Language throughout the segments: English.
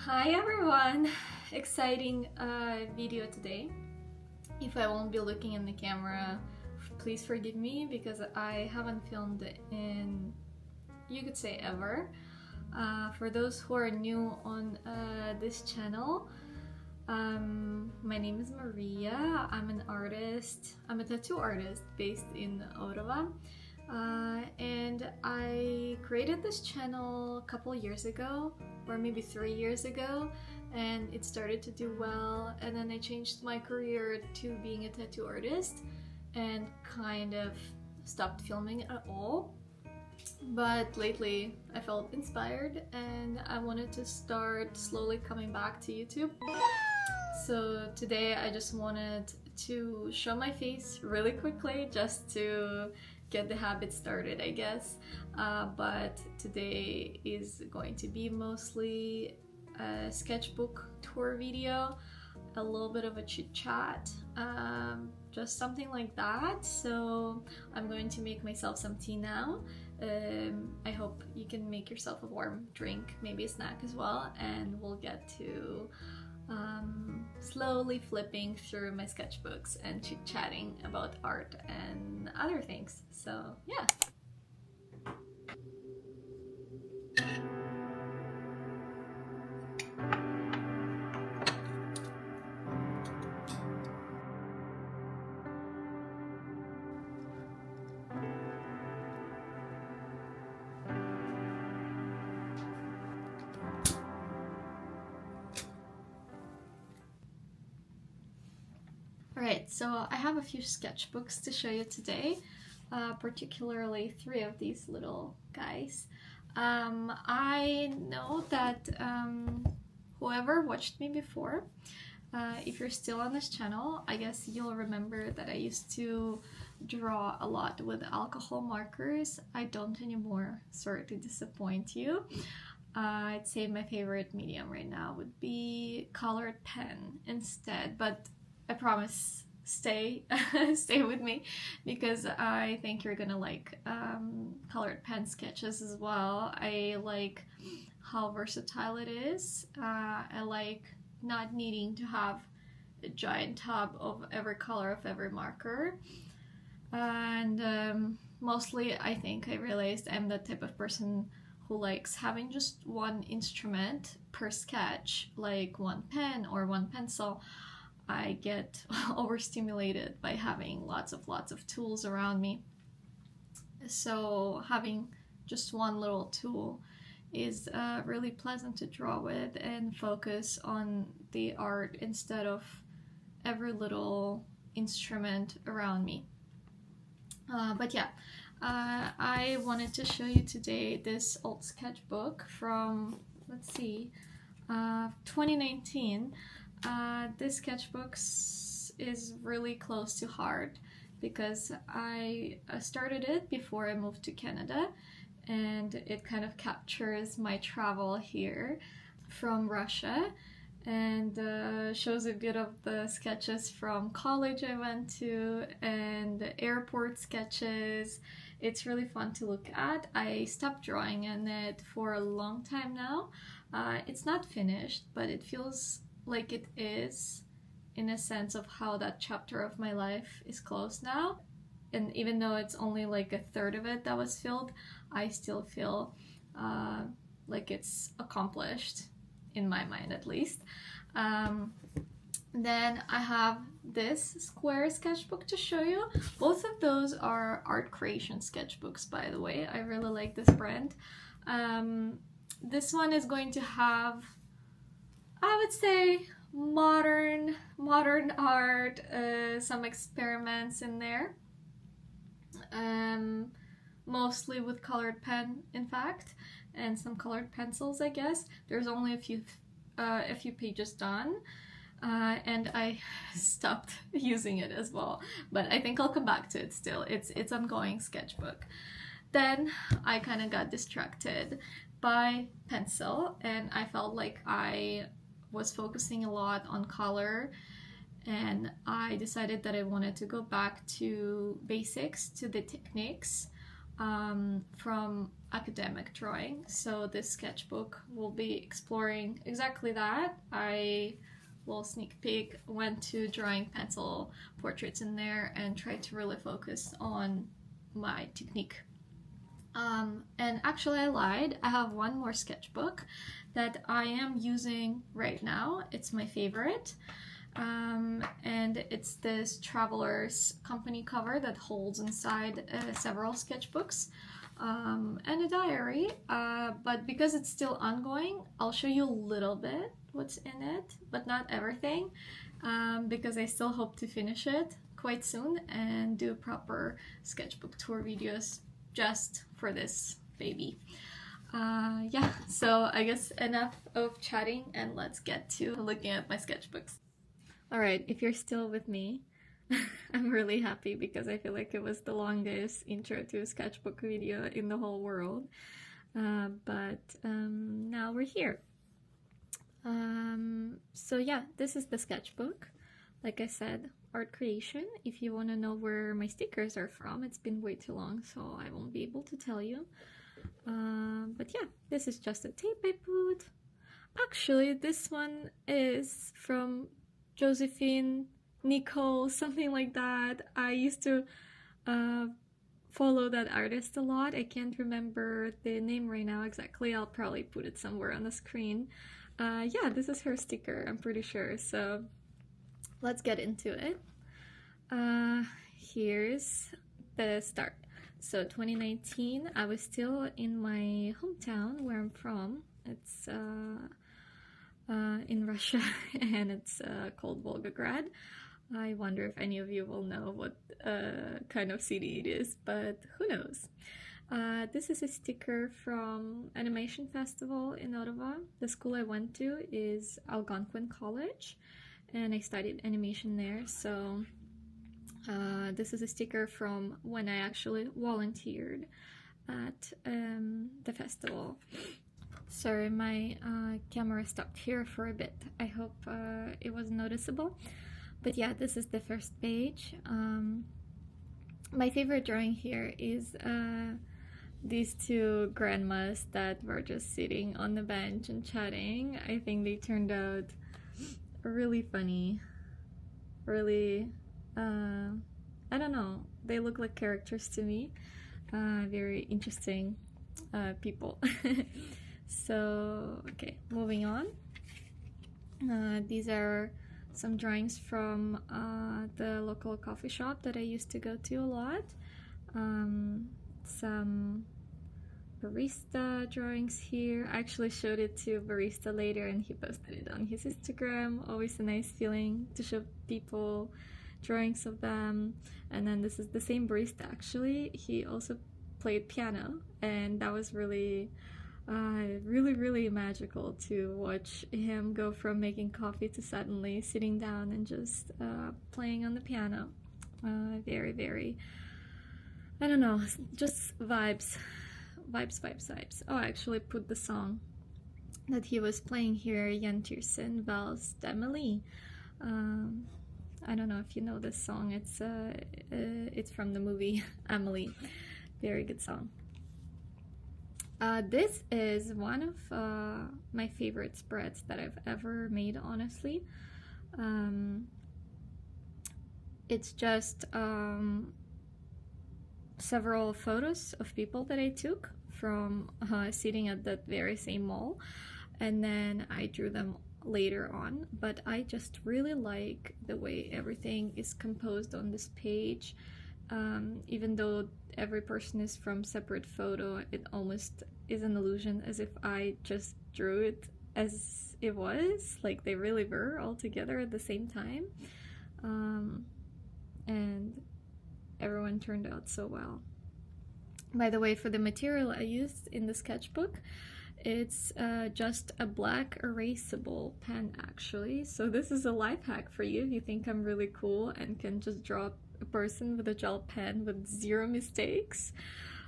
Hi everyone! Exciting video today. If I won't be looking in the camera, please forgive me because I haven't filmed in, you could say, ever. For those who are new on this channel, my name is Maria. I'm an artist. I'm a tattoo artist based in Ottawa. And I created this channel a couple years ago, or maybe 3 years ago, and it started to do well, and then I changed my career to being a tattoo artist and kind of stopped filming at all. But lately I felt inspired and I wanted to start slowly coming back to YouTube. So today I just wanted to show my face really quickly just to get the habit started, I guess. But today is going to be mostly a sketchbook tour video, a little bit of a chit chat, just something like that. So I'm going to make myself some tea now. I hope you can make yourself a warm drink, maybe a snack as well, and we'll get to slowly flipping through my sketchbooks and chit-chatting about art and other things. So yeah. Alright, so I have a few sketchbooks to show you today, particularly 3 of these little guys. I know that whoever watched me before, if you're still on this channel, I guess you'll remember that I used to draw a lot with alcohol markers. I don't anymore, sorry to disappoint you. I'd say my favorite medium right now would be colored pen instead, but I promise stay with me because I think you're gonna like colored pen sketches as well. I like how versatile it is. I like not needing to have a giant tub of every color of every marker, and mostly I think I realized I'm the type of person who likes having just one instrument per sketch, like one pen or one pencil. I get overstimulated by having lots of tools around me. So having just one little tool is really pleasant to draw with and focus on the art instead of every little instrument around me. But yeah, I wanted to show you today this old sketchbook from, let's see, 2019. This sketchbook is really close to heart because I started it before I moved to Canada, and it kind of captures my travel here from Russia and shows a bit of the sketches from college I went to and the airport sketches. It's really fun to look at. I stopped drawing in it for a long time now. It's not finished, but it feels like it is, in a sense of how that chapter of my life is closed now. And even though it's only like a third of it that was filled, I still feel like it's accomplished, in my mind at least. Then I have this square sketchbook to show you. Both of those are art creation sketchbooks, by the way. I really like this brand. This one is going to have, I would say, modern art, some experiments in there, mostly with colored pen, in fact, and some colored pencils, I guess. There's only a few pages done, and I stopped using it as well, but I think I'll come back to it still. It's ongoing sketchbook. Then I kind of got distracted by pencil, and I felt like I was focusing a lot on color, and I decided that I wanted to go back to basics, to the techniques from academic drawing, so this sketchbook will be exploring exactly that. I will sneak peek, went to drawing pencil portraits in there and tried to really focus on my technique. And actually I lied, I have one more sketchbook that I am using right now. It's my favorite. And it's this Traveler's Company cover that holds inside several sketchbooks and a diary, but because it's still ongoing, I'll show you a little bit what's in it, but not everything, because I still hope to finish it quite soon and do proper sketchbook tour videos just for this baby. Yeah, so I guess enough of chatting and let's get to looking at my sketchbooks. Alright, if you're still with me, I'm really happy because I feel like it was the longest intro to a sketchbook video in the whole world. But now we're here. So yeah, this is the sketchbook. Like I said, art creation. If you want to know where my stickers are from, it's been way too long, so I won't be able to tell you. But yeah, this is just a tape I put. Actually, this one is from Josephine, Nicole, something like that. I used to follow that artist a lot. I can't remember the name right now exactly. I'll probably put it somewhere on the screen. Yeah, this is her sticker, I'm pretty sure. So let's get into it. Here's the start. So 2019, I was still in my hometown where I'm from. It's in Russia, and it's called Volgograd. I wonder if any of you will know what kind of city it is, but who knows. This is a sticker from Animation Festival in Ottawa. The school I went to is Algonquin College, and I studied animation there. So this is a sticker from when I actually volunteered at the festival. Sorry, my camera stopped here for a bit. I hope it was noticeable. But yeah, this is the first page. My favorite drawing here is these two grandmas that were just sitting on the bench and chatting. I think they turned out really funny. Really, I don't know, they look like characters to me. Very interesting people. So, okay, moving on. These are some drawings from the local coffee shop that I used to go to a lot. Some barista drawings here. I actually showed it to a barista later and he posted it on his Instagram. Always a nice feeling to show people drawings of them. And then this is the same barista actually. He also played piano, and that was really really magical to watch him go from making coffee to suddenly sitting down and just playing on the piano. Very, I don't know, just vibes. Oh, I actually put the song that he was playing here, Jentirsen Vals d'Amélie. I don't know if you know this song. It's from the movie Amelie. Very good song. This is one of my favorite spreads that I've ever made, honestly. It's just several photos of people that I took from sitting at that very same mall, and then I drew them later on. But I just really like the way everything is composed on this page. Even though every person is from separate photo, it almost is an illusion as if I just drew it as it was, like they really were all together at the same time. And everyone turned out so well. By the way, for the material I used in the sketchbook, it's just a black erasable pen actually. So this is a life hack for you if you think I'm really cool and can just draw a person with a gel pen with zero mistakes.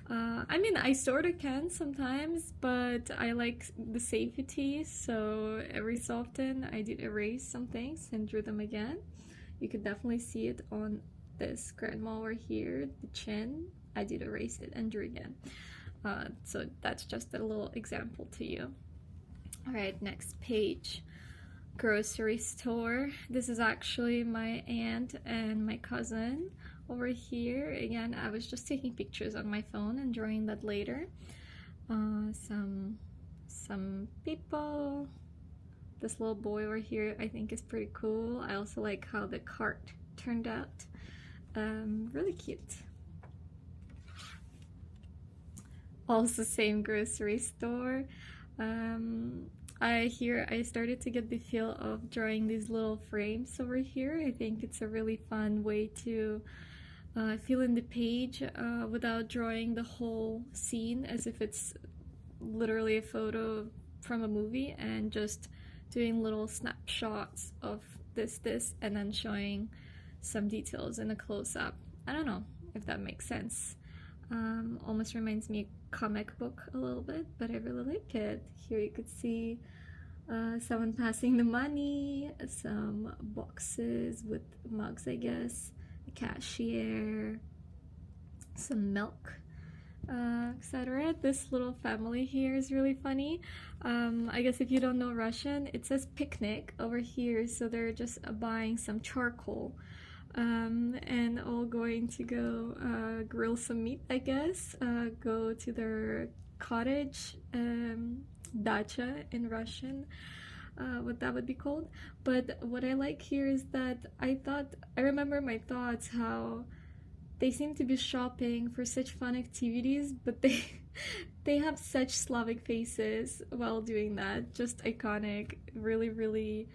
I mean, I sort of can sometimes, but I like the safety, so every so often I did erase some things and drew them again. You could definitely see it on this grandma over here, the chin. I did erase it and drew again. So that's just a little example to you. All right, next page. Grocery store. This is actually my aunt and my cousin over here. Again, I was just taking pictures on my phone and drawing that later. Some people. This little boy over here I think is pretty cool. I also like how the cart turned out. Really cute. Also same grocery store. I started to get the feel of drawing these little frames over here. I think it's a really fun way to fill in the page without drawing the whole scene as if it's literally a photo from a movie, and just doing little snapshots of this, and then showing some details in a close-up. I don't know if that makes sense. Almost reminds me of a comic book a little bit, but I really like it. Here you could see someone passing the money, some boxes with mugs, I guess, a cashier, some milk, etc. This little family here is really funny. I guess if you don't know Russian, it says picnic over here, so they're just buying some charcoal. And all going to go grill some meat, I guess, go to their cottage, dacha in Russian, what that would be called. But what I like here is that I remember my thoughts how they seem to be shopping for such fun activities, but they have such Slavic faces while doing that. Just iconic, really, really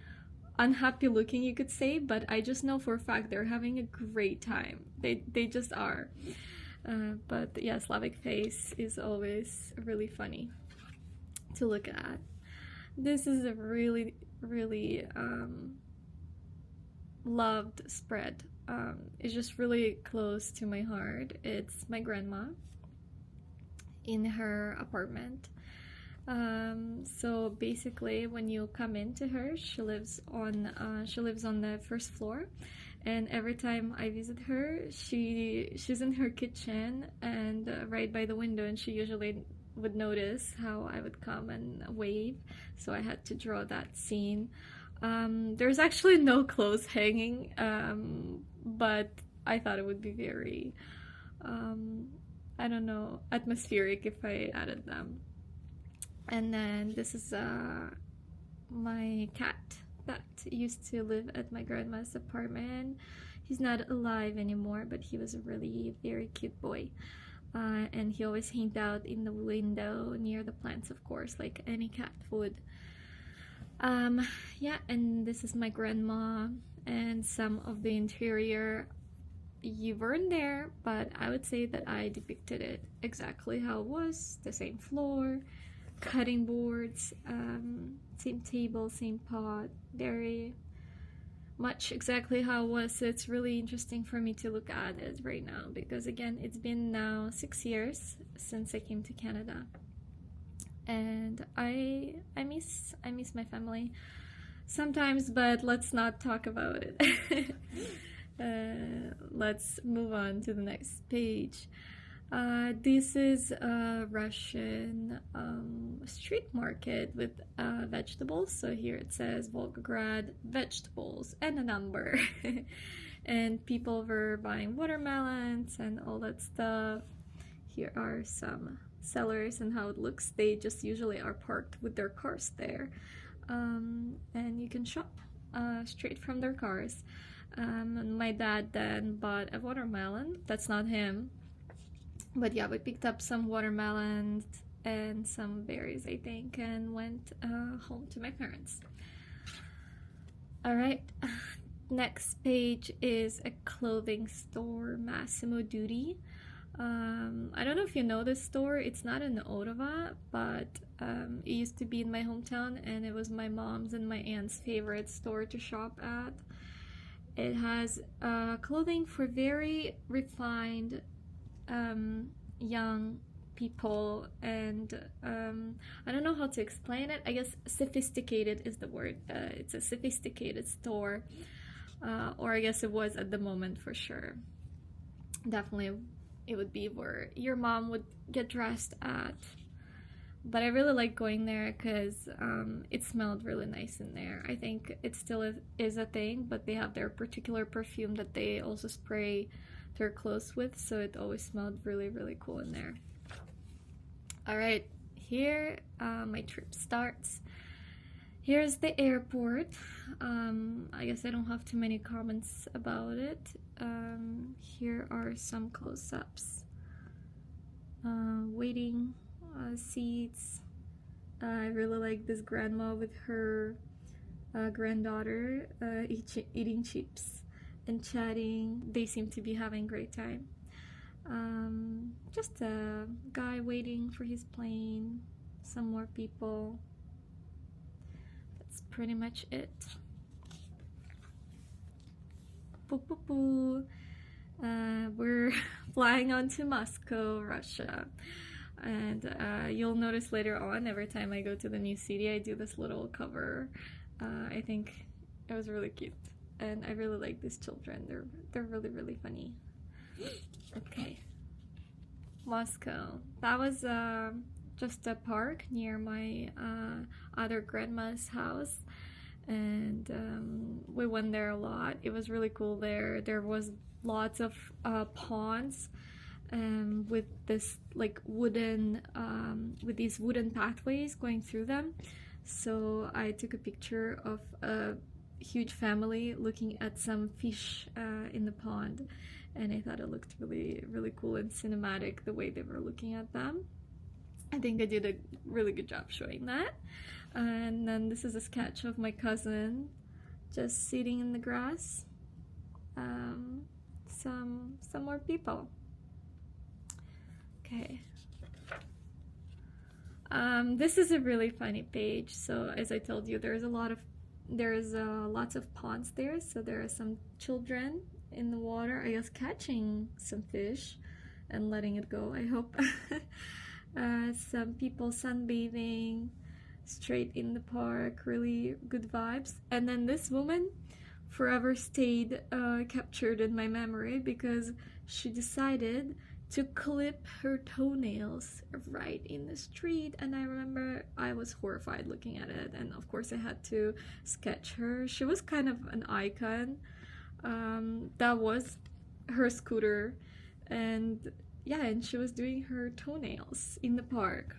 unhappy looking, you could say, but I just know for a fact they're having a great time. They just are. But yeah, Slavic face is always really funny to look at. This is a really, really loved spread. It's just really close to my heart. It's my grandma in her apartment. So basically, when you come into her, she lives on the first floor, and every time I visit her, she's in her kitchen and right by the window, and she usually would notice how I would come and wave, so I had to draw that scene. There's actually no clothes hanging, but I thought it would be very, I don't know, atmospheric if I added them. And then this is my cat that used to live at my grandma's apartment. He's not alive anymore, but he was a really very cute boy. And he always hanged out in the window near the plants, of course, like any cat would. Yeah, and this is my grandma, and some of the interior you weren't there, but I would say that I depicted it exactly how it was. The same floor, cutting boards, same table, same pot, very much exactly how it was. So it's really interesting for me to look at it right now, because again, it's been now 6 years since I came to Canada, and I miss my family sometimes, but let's not talk about it. Let's move on to the next page. This is a Russian street market with vegetables. So here it says Volgograd vegetables and a number. And people were buying watermelons and all that stuff. Here are some sellers and how it looks. They just usually are parked with their cars there. And you can shop straight from their cars. And my dad then bought a watermelon. That's not him. But yeah, we picked up some watermelons and some berries, I think, and went home to my parents. Alright, next page is a clothing store, Massimo Dutti. I don't know if you know this store. It's not in Ottawa, but it used to be in my hometown, and it was my mom's and my aunt's favorite store to shop at. It has clothing for very refined young people, and I don't know how to explain it. I guess sophisticated is the word. It's a sophisticated store, or I guess it was at the moment for sure. Definitely it would be where your mom would get dressed at. But I really like going there because it smelled really nice in there. I think it still is a thing, but they have their particular perfume that they also spray their clothes with, so it always smelled really, really cool in there. Alright, here my trip starts. Here's the airport. I guess I don't have too many comments about it. Here are some close-ups. Waiting seats. I really like this grandma with her granddaughter eating chips and chatting. They seem to be having a great time. Just a guy waiting for his plane. Some more people. That's pretty much it. Boo boo boo. We're flying on to Moscow, Russia. And you'll notice later on, every time I go to the new city, I do this little cover. I think it was really cute, and I really like these children. They're really, really funny. Okay, Moscow. That was just a park near my other grandma's house, and we went there a lot. It was really cool there. There was lots of ponds. With this like wooden with these wooden pathways going through them. So I took a picture of a huge family looking at some fish in the pond, and I thought it looked really, really cool and cinematic the way they were looking at them. I think I did a really good job showing that. And then this is a sketch of my cousin just sitting in the grass. Some more people. Okay. This is a really funny page. So as I told you, there's lots of ponds there. So there are some children in the water, I guess, catching some fish and letting it go, I hope. Some people sunbathing straight in the park, really good vibes. And then this woman forever stayed captured in my memory because she decided to clip her toenails right in the street, and I remember I was horrified looking at it, and of course I had to sketch her. She was kind of an icon. That was her scooter, and yeah, and she was doing her toenails in the park.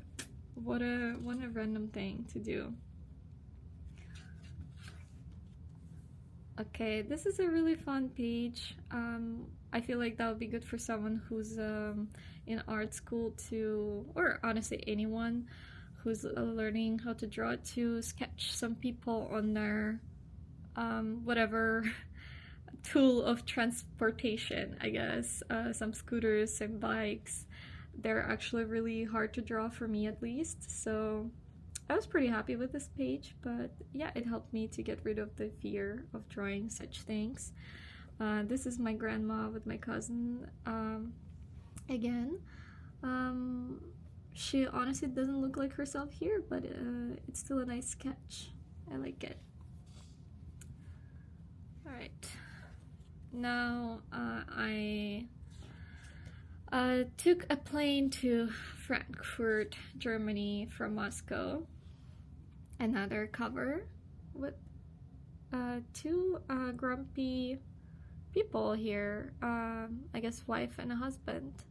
What a random thing to do. Okay, this is a really fun page. I feel like that would be good for someone who's in art school to, or honestly anyone who's learning how to draw, to sketch some people on their whatever tool of transportation, I guess. Some scooters, some bikes. They're actually really hard to draw for me, at least, so I was pretty happy with this page, but yeah, it helped me to get rid of the fear of drawing such things. This is my grandma with my cousin again. She honestly doesn't look like herself here, but it's still a nice sketch. I like it. Alright, now I took a plane to Frankfurt, Germany from Moscow. Another cover with two grumpy people here. I guess wife and a husband.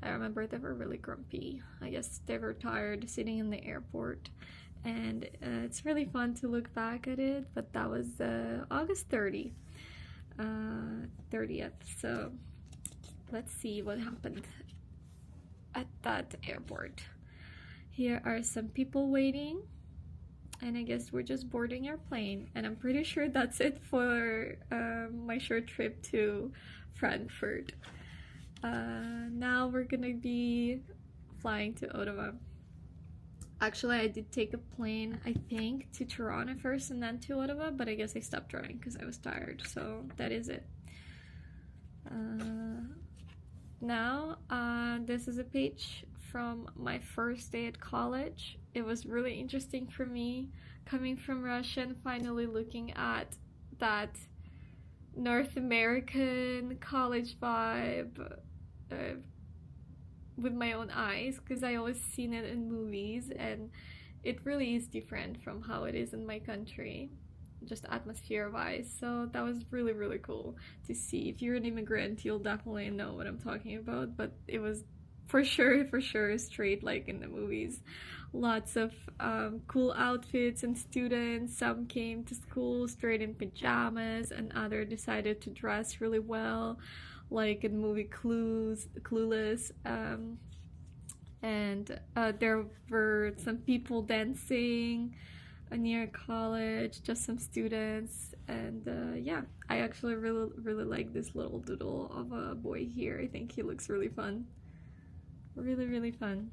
I remember they were really grumpy. I guess they were tired sitting in the airport, and it's really fun to look back at it, but that was August 30th, so let's see what happened at that airport. Here are some people waiting, and I guess we're just boarding our plane, and I'm pretty sure that's it for my short trip to Frankfurt. Now we're gonna be flying to Ottawa. Actually, I did take a plane, I think, to Toronto first and then to Ottawa, but I guess I stopped driving because I was tired, so that is it. Now, this is a page from my first day at college. It was really interesting for me, coming from Russia and finally looking at that North American college vibe. with my own eyes, because I always seen it in movies, and it really is different from how it is in my country, just atmosphere wise. So that was really, really cool to see. If you're an immigrant, you'll definitely know what I'm talking about, but it was for sure straight like in the movies. Lots of cool outfits and students. Some came to school straight in pajamas, and other decided to dress really well, like in the movie Clueless. And there were some people dancing near college, just some students, and yeah, I actually really like this little doodle of a boy here. I think he looks really fun, really fun.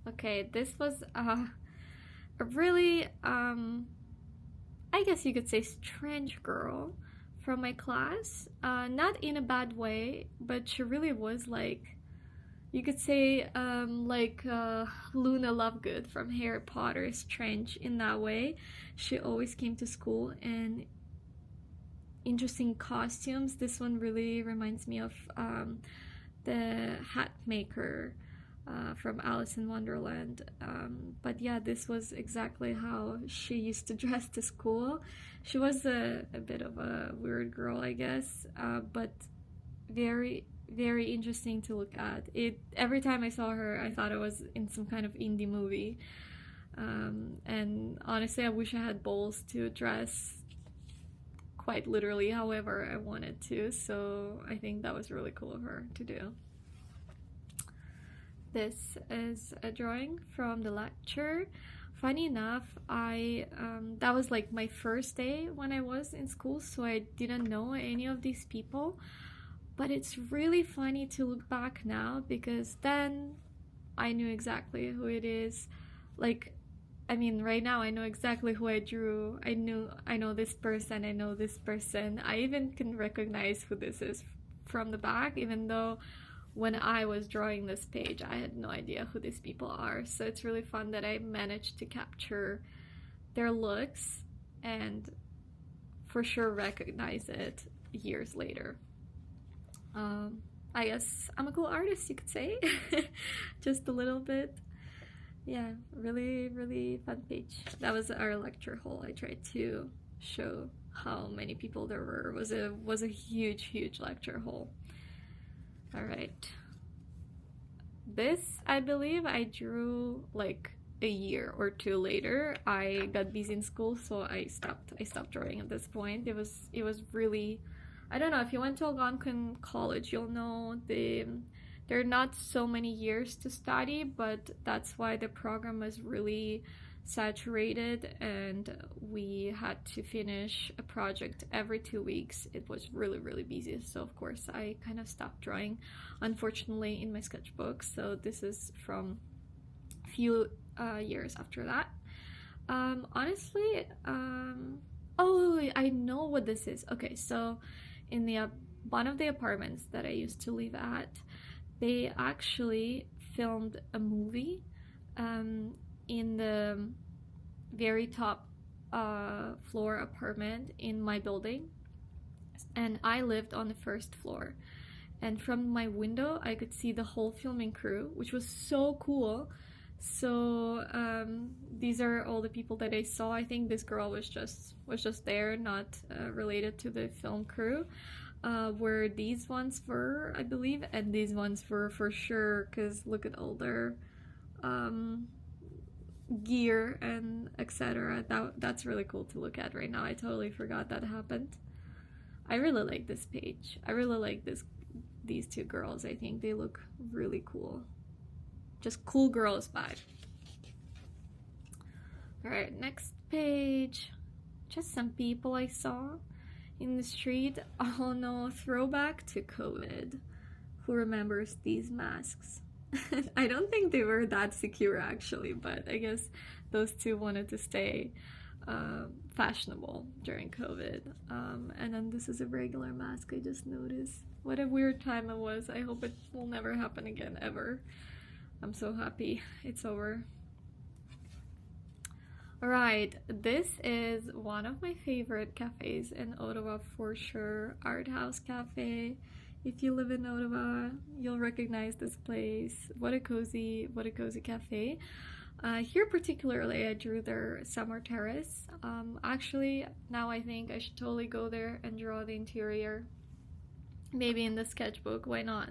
Okay, this was a really I guess you could say strange girl from my class, not in a bad way, but she really was like, you could say, like Luna Lovegood from Harry Potter, strange in that way. She always came to school in interesting costumes. This one really reminds me of the hat maker from Alice in Wonderland. But yeah, this was exactly how she used to dress to school. She was a bit of a weird girl, I guess, but very interesting to look at. Every time I saw her, I thought I was in some kind of indie movie. And honestly, I wish I had balls to dress quite literally however I wanted to, so I think that was really cool of her to do. This is a drawing from the lecture. Funny enough, that was like my first day when I was in school, so I didn't know any of these people. But it's really funny to look back now, because then I knew exactly who it is. Like, I mean, right now I know exactly who I drew. I know this person, I know this person. I even can recognize who this is from the back, even though when I was drawing this page, I had no idea who these people are. So it's really fun that I managed to capture their looks and for sure recognize it years later. I guess I'm a cool artist, you could say. Just a little bit. Yeah, really fun page. That was our lecture hall. I tried to show how many people there were. It was a huge lecture hall. All right. This, I believe I drew like a year or two later. I got busy in school, so I stopped drawing at this point. It was really, I don't know, if you went to Algonquin College, you'll know there are not so many years to study, but that's why the program was really saturated, and we had to finish a project every 2 weeks. It was really busy, so of course I kind of stopped drawing, unfortunately, in my sketchbook. So this is from a few years after that. Honestly, oh, I know what this is. Okay, so in the one of the apartments that I used to live at, they actually filmed a movie in the very top floor apartment in my building, and I lived on the first floor, and from my window I could see the whole filming crew, which was so cool. So these are all the people that I saw. I think this girl was just there, not related to the film crew. Where these ones were, I believe, and these ones were for sure, because look at all their gear and etc. That's really cool to look at right now. I totally forgot that happened. I really like this page. I really like these two girls. I think they look really cool. Just cool girls vibe. Alright, next page. Just some people I saw in the street. Oh no, throwback to COVID. Who remembers these masks? I don't think they were that secure actually, but I guess those two wanted to stay fashionable during COVID. And then this is a regular mask, I just noticed. What a weird time it was. I hope it will never happen again, ever. I'm so happy it's over. Alright, this is one of my favorite cafes in Ottawa for sure. Art House Cafe. If you live in Ottawa, you'll recognize this place. What a cozy cafe. Here particularly, I drew their summer terrace. Actually, now I think I should totally go there and draw the interior. Maybe in the sketchbook, why not?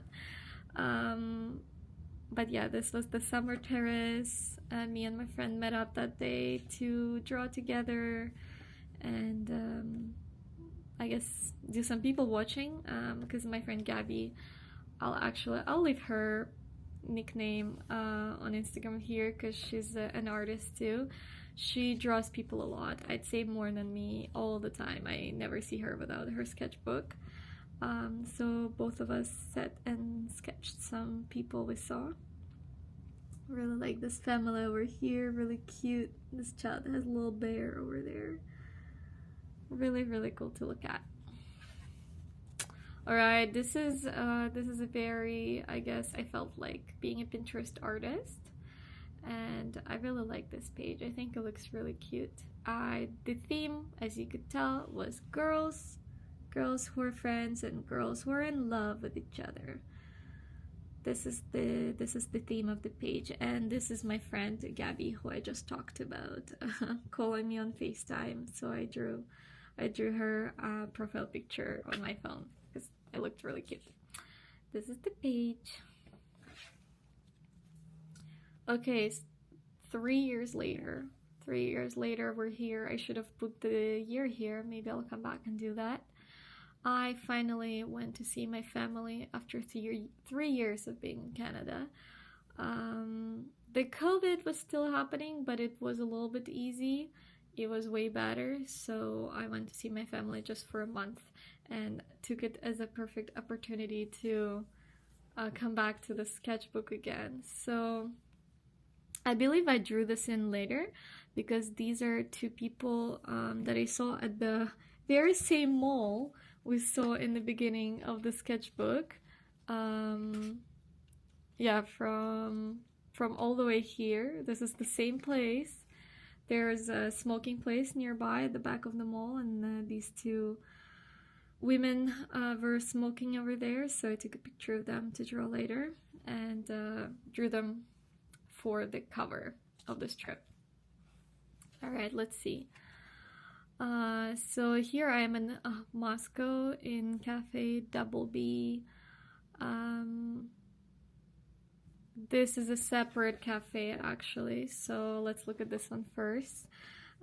But yeah, this was the summer terrace. Me and my friend met up that day to draw together and I guess do some people watching, because my friend Gabby, I'll leave her nickname on Instagram here because she's an artist too. She draws people a lot. I'd say more than me all the time. I never see her without her sketchbook. So both of us sat and sketched some people we saw. Really like this family over here, really cute. This child has a little bear over there. Really cool to look at. Alright, this is a very, I guess I felt like being a Pinterest artist, and I really like this page. I think it looks really cute. The theme, as you could tell, was girls who are friends and girls who are in love with each other. This is the theme of the page, and this is my friend Gabby, who I just talked about, calling me on FaceTime. So I drew her profile picture on my phone because it looked really cute. This is the page. Okay, 3 years later. 3 years later, we're here. I should have put the year here. Maybe I'll come back and do that. I finally went to see my family after 3 years of being in Canada. The COVID was still happening, but it was a little bit easy. It was way better, so I went to see my family just for a month and took it as a perfect opportunity to come back to the sketchbook again. So I believe I drew this in later because these are two people that I saw at the very same mall we saw in the beginning of the sketchbook. Yeah, from all the way here. This is the same place. There's a smoking place nearby at the back of the mall, and these two women were smoking over there, so I took a picture of them to draw later and drew them for the cover of the strip. Alright, let's see. So here I am in Moscow in Cafe Double B. This is a separate cafe actually, so let's look at this one first.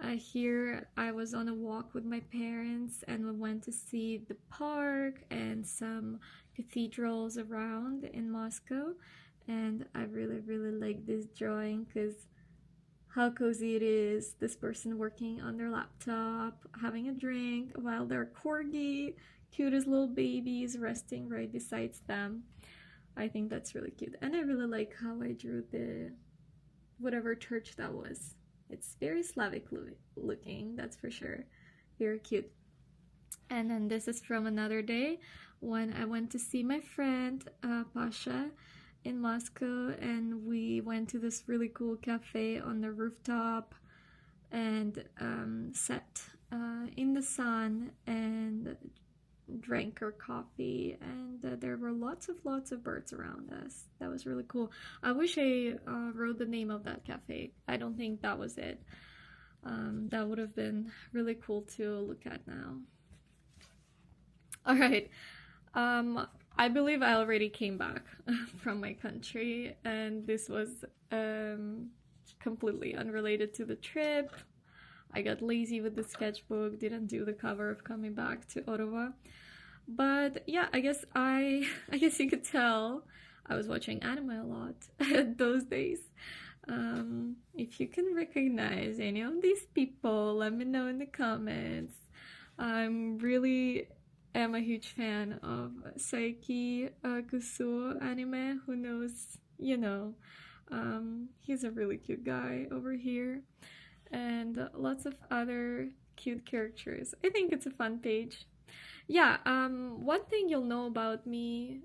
Here I was on a walk with my parents and we went to see the park and some cathedrals around in Moscow, and I really like this drawing because how cozy it is. This person working on their laptop, having a drink, while their corgi, cutest little babies, resting right beside them. I think that's really cute. And I really like how I drew the whatever church that was. It's very Slavic looking, that's for sure. Very cute. And then this is from another day when I went to see my friend Pasha in Moscow, and we went to this really cool cafe on the rooftop and sat in the sun and drank our coffee, and there were lots of birds around us. That was really cool. I wish I wrote the name of that cafe. I don't think that was it. That would have been really cool to look at now. Alright, I believe I already came back from my country, and this was completely unrelated to the trip. I got lazy with the sketchbook, didn't do the cover of coming back to Ottawa. But yeah, I guess you could tell I was watching anime a lot those days. If you can recognize any of these people, let me know in the comments. I'm a huge fan of Saiki Kusuo anime. Who knows, you know. He's a really cute guy over here. And lots of other cute characters. I think it's a fun page. Yeah, one thing you'll know about me,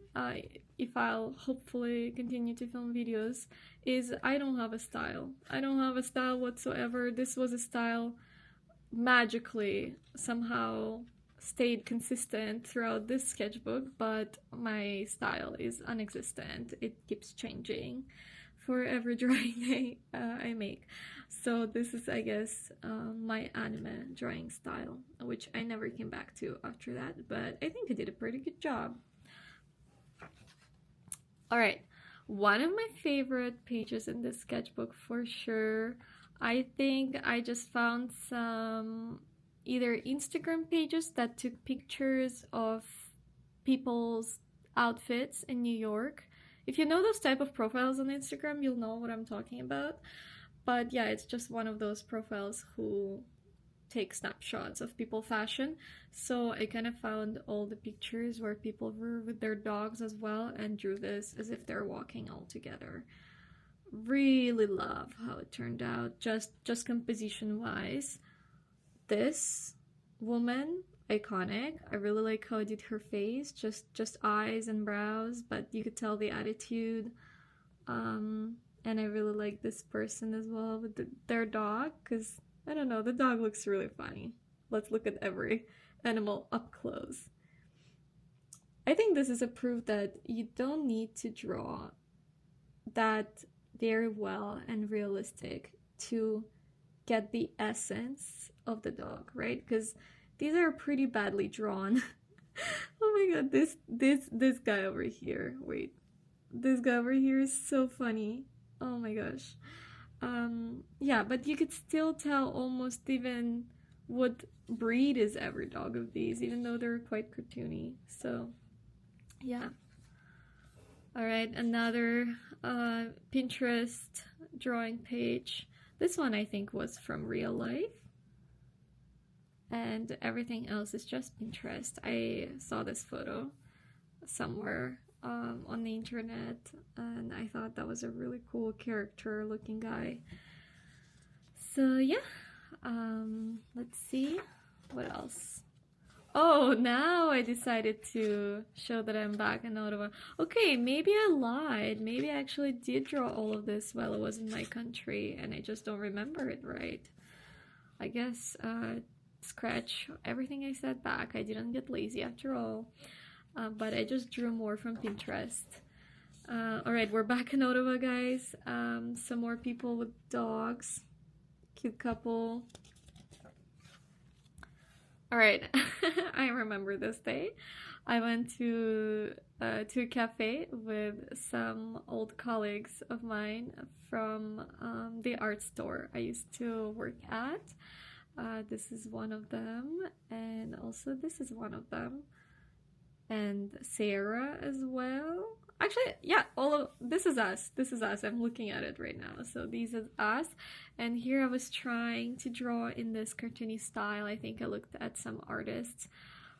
if I'll hopefully continue to film videos, is I don't have a style. I don't have a style whatsoever. This was a style magically somehow stayed consistent throughout this sketchbook, but my style is non-existent. It keeps changing for every drawing I make. So this is, I guess, my anime drawing style, which I never came back to after that, but I think I did a pretty good job. Alright, one of my favorite pages in this sketchbook for sure. I think I just found some either Instagram pages that took pictures of people's outfits in New York. If you know those type of profiles on Instagram, you'll know what I'm talking about. But yeah, it's just one of those profiles who take snapshots of people fashion. So I kind of found all the pictures where people were with their dogs as well and drew this as if they're walking all together. Really love how it turned out, just composition wise. This woman, iconic. I really like how I did her face, just eyes and brows, but you could tell the attitude. And I really like this person as well with their dog, because I don't know, the dog looks really funny. Let's look at every animal up close. I think this is a proof that you don't need to draw that very well and realistic to get the essence of the dog, right? Because these are pretty badly drawn. Oh my god, this guy over here. Wait. This guy over here is so funny. Oh my gosh. Yeah, but you could still tell almost even what breed is every dog of these, even though they're quite cartoony. So, yeah. Alright, another Pinterest drawing page. This one I think was from real life. And everything else is just Pinterest. I saw this photo somewhere on the internet, and I thought that was a really cool character looking guy. So yeah, let's see what else. Oh, now I decided to show that I'm back in Ottawa. Okay, maybe I lied. Maybe I actually did draw all of this while I was in my country and I just don't remember it right. I guess scratch everything I said back. I didn't get lazy after all. But I just drew more from Pinterest. Alright, we're back in Ottawa, guys. Some more people with dogs. Cute couple. Alright, I remember this day. I went to a cafe with some old colleagues of mine from the art store I used to work at. This is one of them, and also this is one of them. And Sarah as well. Actually, yeah, all of this is us. This is us. I'm looking at it right now. So these is us. And here I was trying to draw in this cartoony style. I think I looked at some artists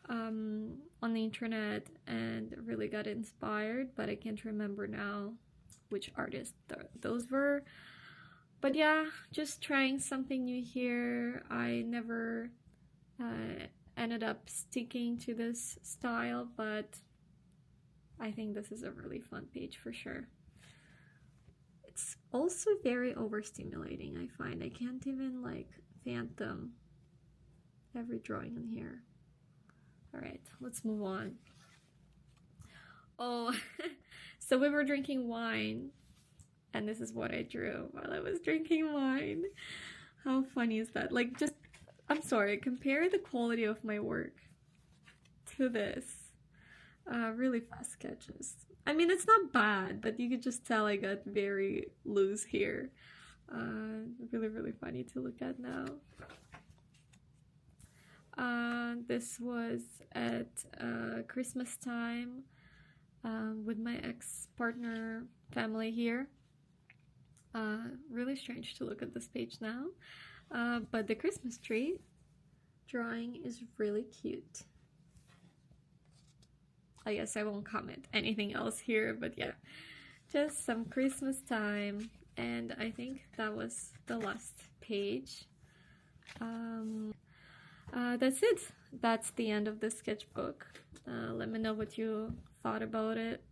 on the internet and really got inspired, but I can't remember now which artists those were. But yeah, just trying something new here. I never ended up sticking to this style, but I think this is a really fun page for sure. It's also very overstimulating, I find. I can't even like fathom every drawing in here. Alright, let's move on. Oh, so we were drinking wine, and this is what I drew while I was drinking wine. How funny is that? Like, just I'm sorry, compare the quality of my work to this. Really fast sketches. I mean, it's not bad, but you could just tell I got very loose here. Really, really funny to look at now. This was at Christmas time with my ex-partner family here. Really strange to look at this page now. But the Christmas tree drawing is really cute. I guess I won't comment anything else here, but yeah, just some Christmas time, and I think that was the last page. That's it. That's the end of the sketchbook. Let me know what you thought about it.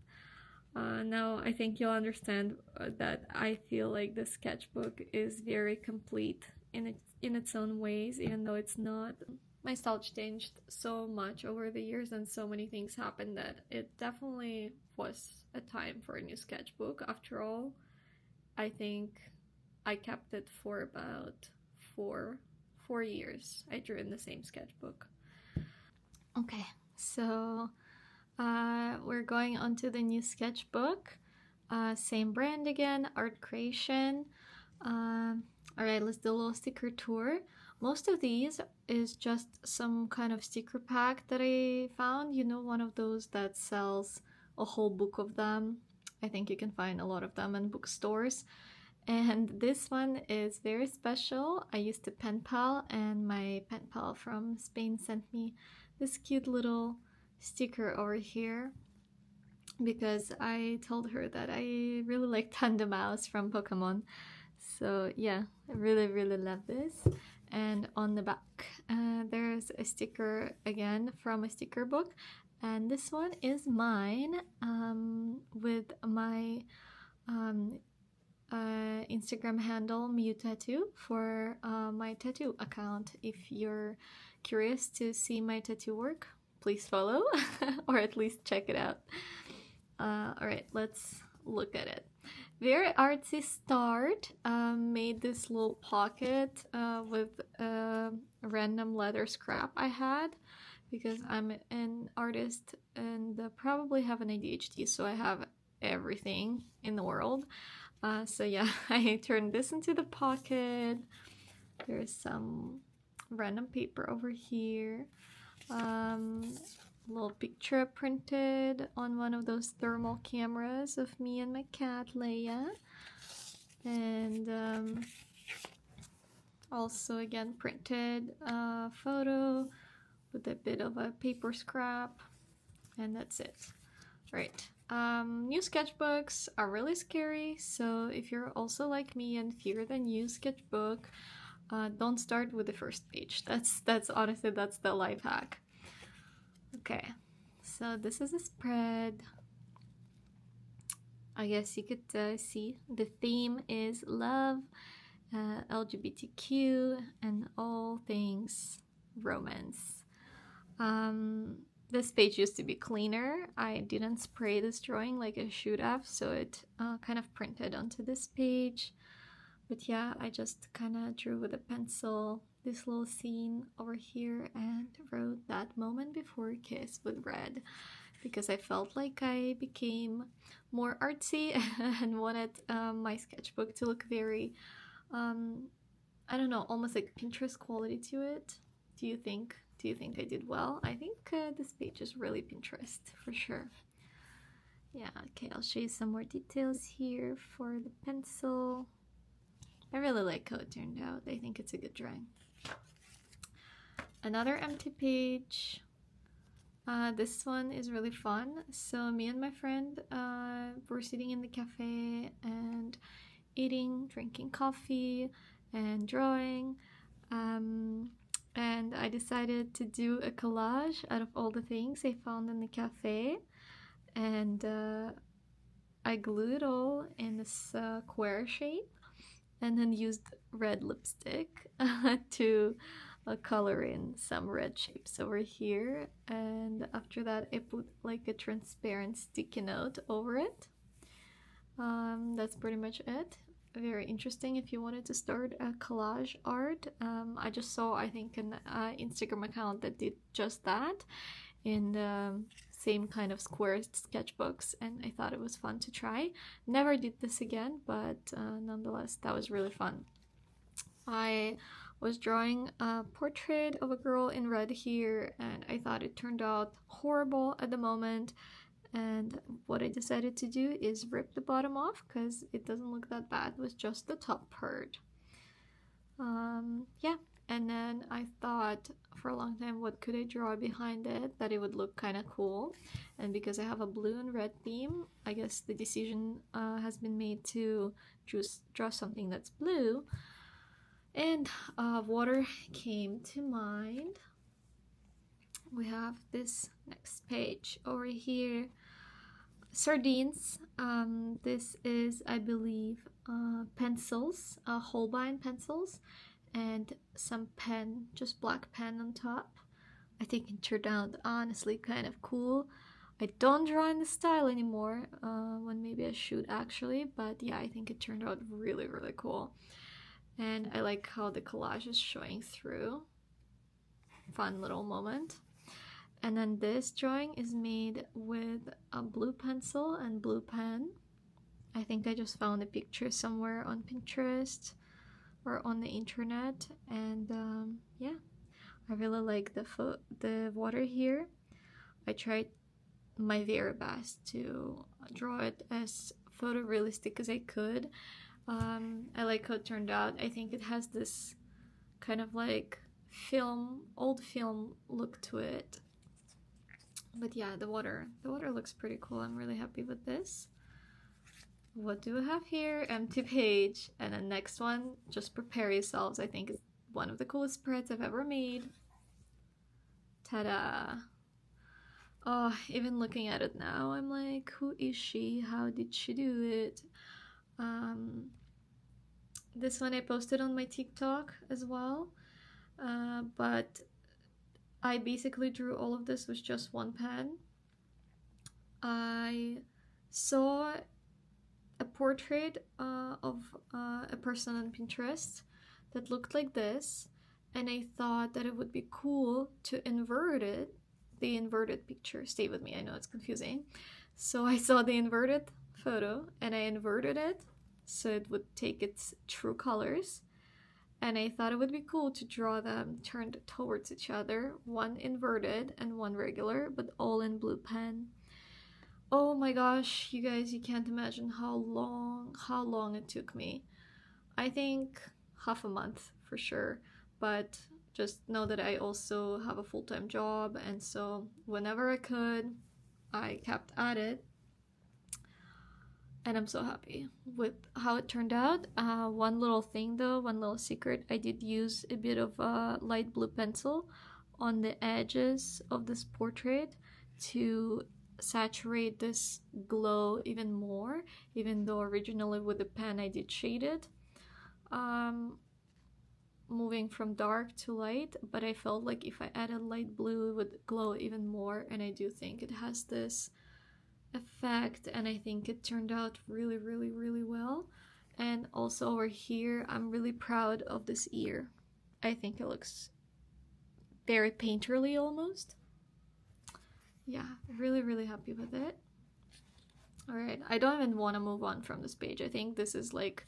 Now I think you'll understand that I feel like the sketchbook is very complete in its own ways, even though it's not my style changed so much over the years and so many things happened that it definitely was a time for a new sketchbook. After all, I think I kept it for about four years. I drew in the same sketchbook. Okay, so we're going on to the new sketchbook. Same brand again, Art Creation. Alright, let's do a little sticker tour. Most of these is just some kind of sticker pack that I found. You know, one of those that sells a whole book of them. I think you can find a lot of them in bookstores. And this one is very special. I used a pen pal, and my pen pal from Spain sent me this cute little sticker over here because I told her that I really like Tanda Mouse from Pokemon. So yeah, I really love this. And on the back there's a sticker again from a sticker book, and this one is mine with my Instagram handle MeuTattoo for my tattoo account. If you're curious to see my tattoo work, please follow or at least check it out. Alright, let's look at it. Very artsy start. Made this little pocket with a random leather scrap I had because I'm an artist and probably have an ADHD, so I have everything in the world. So yeah, I turned this into the pocket. There's some random paper over here. Little picture printed on one of those thermal cameras of me and my cat Leia, and also again printed photo with a bit of a paper scrap, and that's it. Right. New sketchbooks are really scary, so if you're also like me and fear the new sketchbook, don't start with the first page. That's honestly, that's the life hack. Okay, so this is a spread. I guess you could see the theme is love, LGBTQ, and all things romance. This page used to be cleaner. I didn't spray this drawing like I should have, so it kind of printed onto this page. But yeah, I just kind of drew with a pencil this little scene over here and wrote that moment before kiss with red because I felt like I became more artsy and wanted my sketchbook to look very, I don't know, almost like Pinterest quality to it. Do you think I did well? I think this page is really Pinterest for sure. Yeah, okay, I'll show you some more details here for the pencil. I really like how it turned out. I think it's a good drawing. Another empty page. This one is really fun. So me and my friend were sitting in the cafe and eating, drinking coffee and drawing. And I decided to do a collage out of all the things I found in the cafe. And I glued it all in this square shape and then used red lipstick to color in some red shapes over here, and after that I put like a transparent sticky note over it. That's pretty much it. Very interesting if you wanted to start a collage art. I just saw, I think, an Instagram account that did just that in the same kind of square sketchbooks, and I thought it was fun to try. Never did this again, but nonetheless that was really fun. I was drawing a portrait of a girl in red here, and I thought it turned out horrible at the moment, and what I decided to do is rip the bottom off because it doesn't look that bad with just the top part. Yeah, and then I thought for a long time, what could I draw behind it that it would look kind of cool, and because I have a blue and red theme, I guess the decision has been made to just draw something that's blue. And water came to mind. We have this next page over here. Sardines. This is, I believe, pencils, Holbein pencils. And some pen, just black pen on top. I think it turned out honestly kind of cool. I don't draw in the style anymore, when maybe I should actually, but yeah, I think it turned out really, really cool. And I like how the collage is showing through. Fun little moment. And then this drawing is made with a blue pencil and blue pen. I think I just found a picture somewhere on Pinterest or on the internet, and yeah, I really like the water here. I tried my very best to draw it as photorealistic as I could. I like how it turned out. I think it has this kind of like old film look to it. But yeah, the water looks pretty cool. I'm really happy with this. What do we have here? Empty page. And the next one, just prepare yourselves. I think it's one of the coolest spreads I've ever made. Ta-da! Oh, even looking at it now, I'm like, who is she? How did she do it? This one I posted on my TikTok as well, but I basically drew all of this with just one pen. I saw a portrait of a person on Pinterest that looked like this, and I thought that it would be cool to invert it. The inverted picture. Stay with me, I know it's confusing. So I saw the inverted photo and I inverted it so it would take its true colors, and I thought it would be cool to draw them turned towards each other, one inverted and one regular, but all in blue pen. Oh my gosh, you guys, you can't imagine how long it took me. I think half a month for sure, but just know that I also have a full-time job, and so whenever I could, I kept at it. And I'm so happy with how it turned out. One little thing though, one little secret, I did use a bit of light blue pencil on the edges of this portrait to saturate this glow even more, even though originally with the pen I did shade it. Moving from dark to light, but I felt like if I added light blue it would glow even more, and I do think it has this effect, and I think it turned out really, really, really well. And also over here, I'm really proud of this ear. I think it looks very painterly almost. Yeah, really, really happy with it. Alright, I don't even want to move on from this page. I think this is like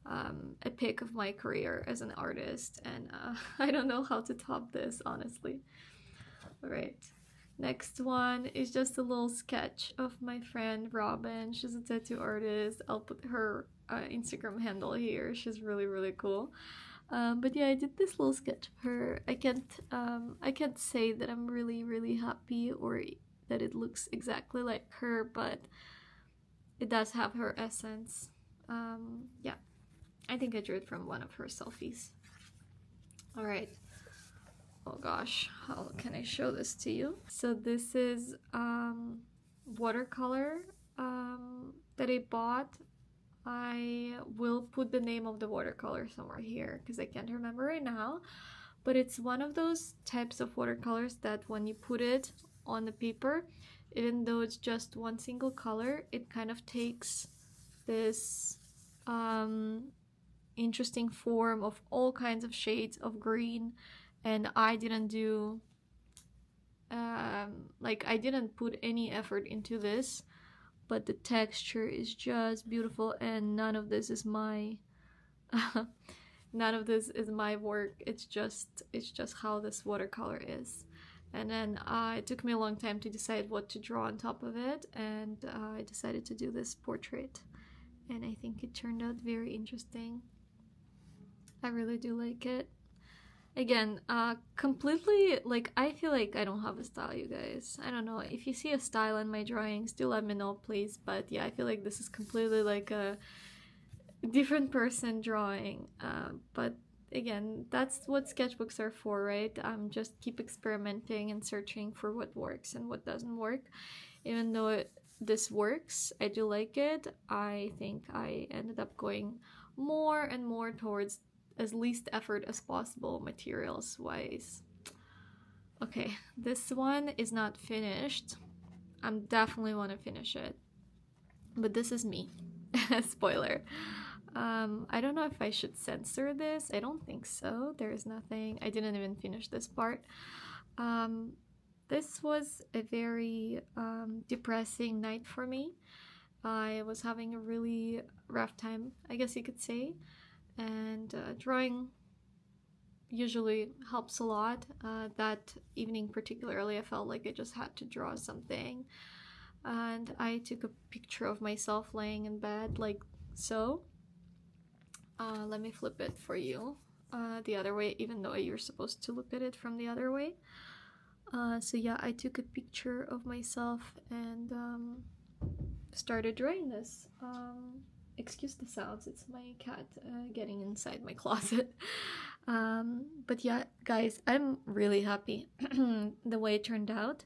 a pic of my career as an artist, and I don't know how to top this, honestly. Alright, next one is just a little sketch of my friend Robin. She's a tattoo artist. I'll put her Instagram handle here. She's really, really cool. But yeah, I did this little sketch of her. I can't say that I'm really, really happy or that it looks exactly like her, but it does have her essence. Yeah, I think I drew it from one of her selfies. Alright. Oh gosh, how can I show this to you? So this is watercolor that I bought. I will put the name of the watercolor somewhere here because I can't remember right now. But it's one of those types of watercolors that when you put it on the paper, even though it's just one single color, it kind of takes this interesting form of all kinds of shades of green. And I didn't do I didn't put any effort into this, but the texture is just beautiful, and none of this is my none of this is my work. It's just how this watercolor is. And then it took me a long time to decide what to draw on top of it, and I decided to do this portrait, and I think it turned out very interesting. I really do like it. Again, completely, like, I feel like I don't have a style, you guys. I don't know. If you see a style in my drawings, do let me know, please. But yeah, I feel like this is completely like a different person drawing. But again, that's what sketchbooks are for, right? Just keep experimenting and searching for what works and what doesn't work. Even though this works, I do like it. I think I ended up going more and more towards as least effort as possible materials wise. Okay, this one is not finished. I'm definitely want to finish it, but this is me. Spoiler. I don't know if I should censor this. I don't think so. There is nothing. I didn't even finish this part. This was a very depressing night for me. I was having a really rough time, I guess you could say, and drawing usually helps a lot. That evening particularly, I felt like I just had to draw something, and I took a picture of myself laying in bed like so. Let me flip it for you the other way, even though you're supposed to look at it from the other way. So yeah, I took a picture of myself and started drawing this. Excuse the sounds, it's my cat getting inside my closet. But yeah, guys, I'm really happy the way it turned out.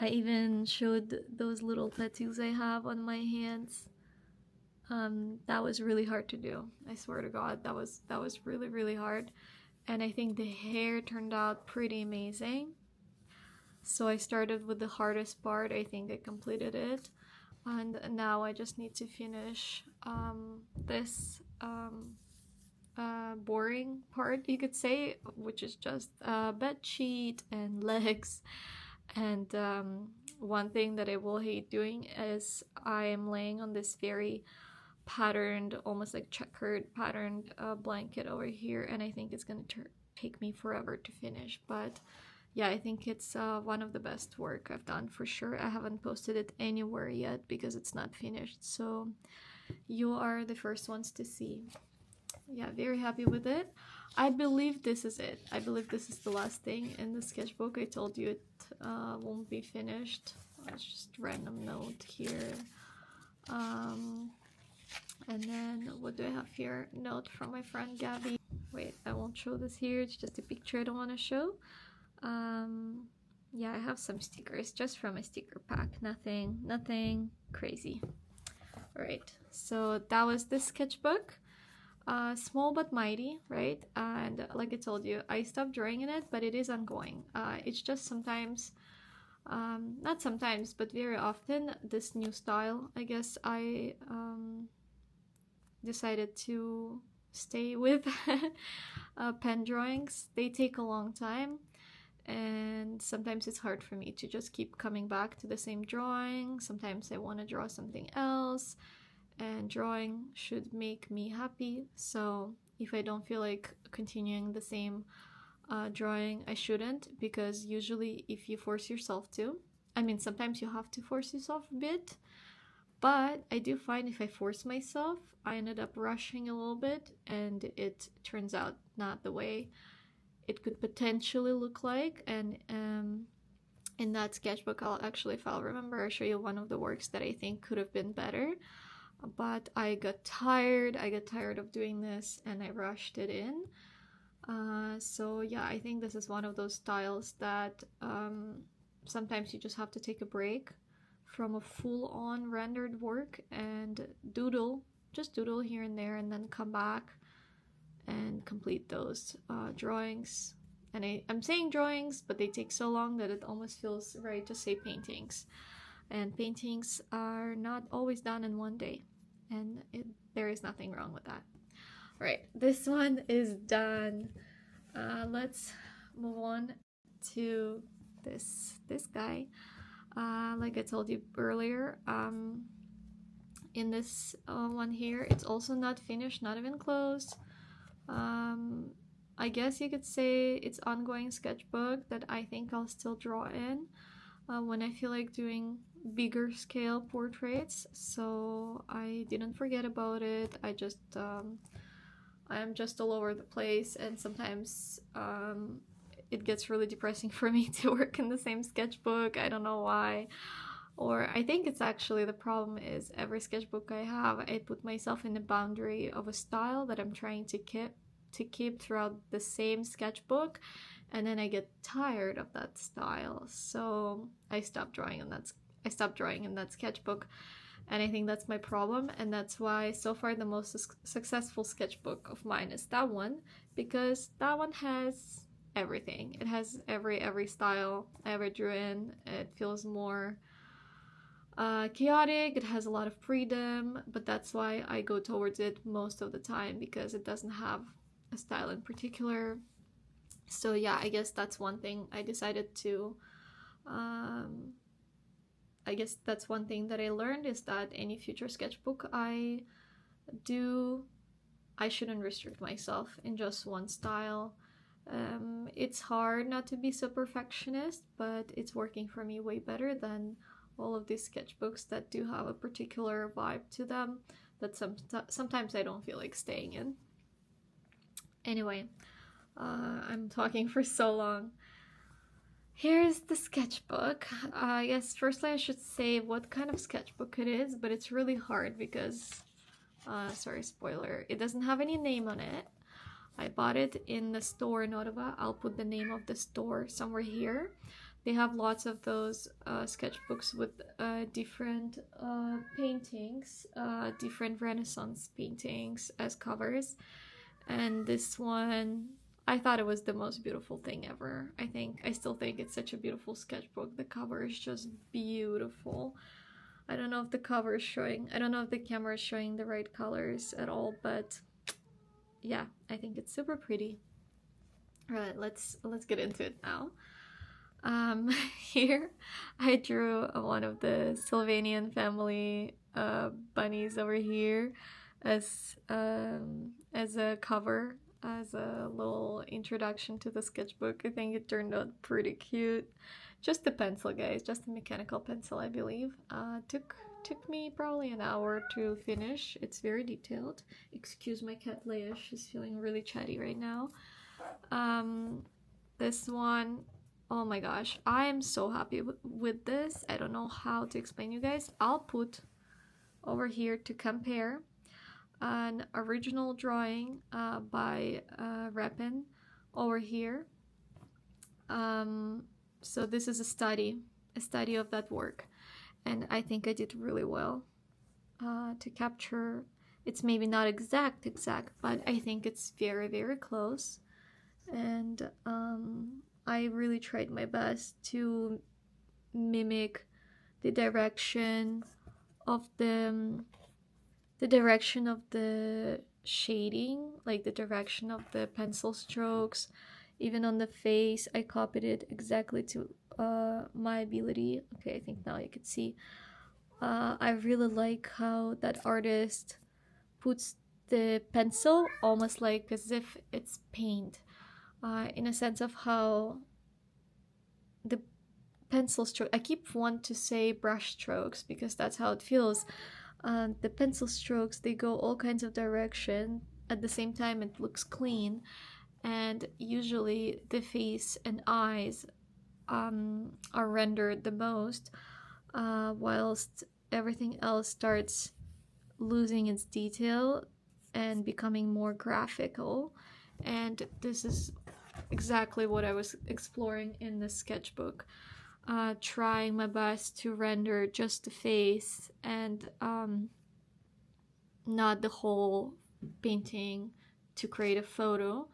I even showed those little tattoos I have on my hands. That was really hard to do. I swear to God, that was really, really hard. And I think the hair turned out pretty amazing. So I started with the hardest part. I think I completed it. And now I just need to finish this boring part, you could say, which is just bed sheet and legs. And one thing that I will hate doing is I am laying on this very patterned, almost like checkered patterned blanket over here, and I think it's gonna take me forever to finish. But yeah, I think it's one of the best work I've done for sure. I haven't posted it anywhere yet because it's not finished, so you are the first ones to see. Yeah, very happy with it. I believe this is it. I believe this is the last thing in the sketchbook. I told you it won't be finished. It's just random note here. And then what do I have here? Note from my friend Gabby. Wait, I won't show this here. It's just a picture I don't want to show. Yeah, I have some stickers just from a sticker pack. Nothing crazy. All right, so that was the sketchbook. Small but mighty, right? And like I told you, I stopped drawing in it, but it is ongoing. It's just sometimes, not sometimes, but very often, this new style, I guess I decided to stay with. Pen drawings. They take a long time, and sometimes it's hard for me to just keep coming back to the same drawing. Sometimes I want to draw something else, and drawing should make me happy. So if I don't feel like continuing the same drawing, I shouldn't, because usually if you force yourself to, I mean, sometimes you have to force yourself a bit, but I do find if I force myself, I ended up rushing a little bit, and it turns out not the way it could potentially look like. And in that sketchbook, if I'll remember, I'll show you one of the works that I think could have been better. But I got tired of doing this, and I rushed it in. So yeah, I think this is one of those styles that sometimes you just have to take a break from a full-on rendered work and just doodle here and there, and then come back and complete those drawings. And I'm saying drawings, but they take so long that it almost feels right to say paintings. And paintings are not always done in one day, and there is nothing wrong with that. All right, this one is done. Let's move on to this guy. Like I told you earlier, in this one here, it's also not finished, not even close. I guess you could say it's ongoing sketchbook that I think I'll still draw in when I feel like doing bigger scale portraits. So I didn't forget about it. I'm just all over the place, and sometimes it gets really depressing for me to work in the same sketchbook. I don't know why. Or I think it's actually the problem is every sketchbook I have, I put myself in the boundary of a style that I'm trying to keep throughout the same sketchbook, and then I get tired of that style. So I stopped drawing in that sketchbook. and I think that's my problem, and that's why so far the most successful sketchbook of mine is that one, because that one has everything. It has every style I ever drew in. It feels more chaotic, it has a lot of freedom, but that's why I go towards it most of the time, because it doesn't have a style in particular. So yeah, I guess that's one thing I decided to I guess that's one thing that I learned, is that any future sketchbook I do, I shouldn't restrict myself in just one style. It's hard not to be so perfectionist, but it's working for me way better than all of these sketchbooks that do have a particular vibe to them that sometimes I don't feel like staying in. Anyway, I'm talking for so long. Here's the sketchbook. I guess firstly I should say what kind of sketchbook it is, but it's really hard because, sorry, spoiler, it doesn't have any name on it. I bought it in the store in Ottawa. I'll put the name of the store somewhere here. They have lots of those sketchbooks with different paintings, different Renaissance paintings as covers. And this one, I thought it was the most beautiful thing ever. I still think it's such a beautiful sketchbook. The cover is just beautiful. I don't know if the cover is showing, I don't know if the camera is showing the right colors at all, but yeah, I think it's super pretty. All right, let's get into it now. Here I drew one of the Sylvanian family bunnies over here as a cover, as a little introduction to the sketchbook. I think it turned out pretty cute. Just a pencil, guys, just a mechanical pencil, I believe. Took me probably an hour to finish. It's very detailed. Excuse my cat Leia, she's feeling really chatty right now. This one, oh my gosh, I am so happy with this. I don't know how to explain you guys. I'll put over here to compare an original drawing by Repin over here. So this is a study of that work, and I think I did really well to capture. It's maybe not exact, but I think it's very, very close, and I really tried my best to mimic the direction of the shading, like the direction of the pencil strokes. Even on the face, I copied it exactly to my ability. Okay, I think now you can see. I really like how that artist puts the pencil almost like as if it's paint, in a sense of how the pencil stroke, I keep wanting to say brush strokes because that's how it feels. The pencil strokes, they go all kinds of direction. At the same time, it looks clean, and usually the face and eyes are rendered the most, whilst everything else starts losing its detail and becoming more graphical. And this is exactly what I was exploring in the sketchbook. Trying my best to render just the face and not the whole painting to create a photo,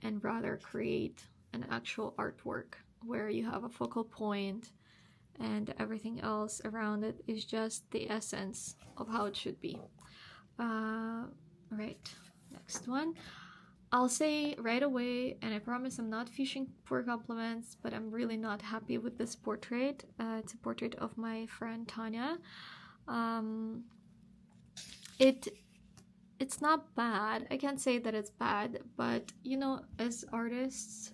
and rather create an actual artwork where you have a focal point and everything else around it is just the essence of how it should be. Right, next one. I'll say right away, and I promise I'm not fishing for compliments, but I'm really not happy with this portrait. It's a portrait of my friend Tanya. It's not bad. I can't say that it's bad, but you know, as artists,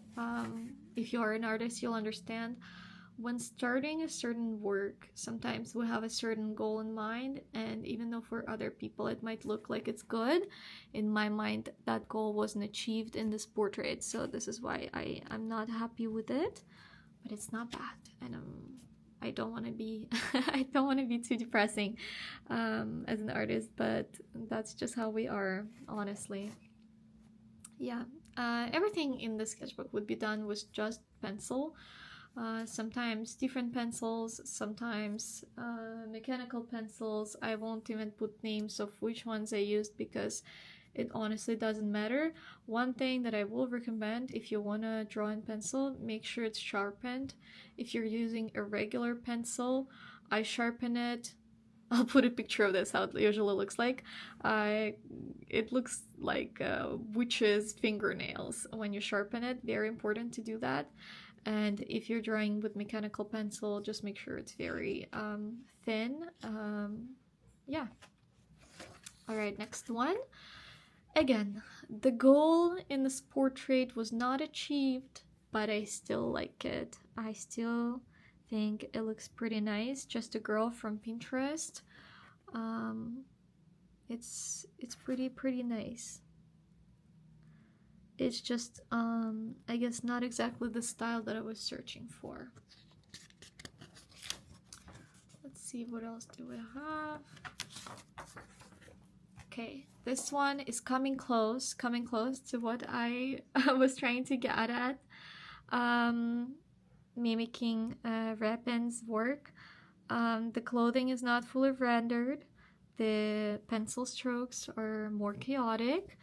if you are an artist, you'll understand when starting a certain work, sometimes we have a certain goal in mind, and even though for other people it might look like it's good, in my mind that goal wasn't achieved in this portrait. So this is why I'm not happy with it, but it's not bad, and I don't want to be I don't want to be too depressing as an artist, but that's just how we are, honestly. Yeah, everything in the sketchbook would be done with just pencil. Sometimes different pencils, sometimes mechanical pencils. I won't even put names of which ones I used because it honestly doesn't matter. One thing that I will recommend if you want to draw in pencil, make sure it's sharpened. If you're using a regular pencil, I sharpen it. I'll put a picture of this, how it usually looks like. It looks like witch's fingernails when you sharpen it. Very important to do that. And if you're drawing with mechanical pencil, just make sure it's very thin. Yeah. All right, next one. Again, the goal in this portrait was not achieved, but I still like it. I still think it looks pretty nice. Just a girl from Pinterest. It's pretty nice. It's just I guess not exactly the style that I was searching for. Let's see, what else do we have? Okay, this one is coming close to what I was trying to get at. Mimicking Rapin's work. The clothing is not fully rendered. The pencil strokes are more chaotic.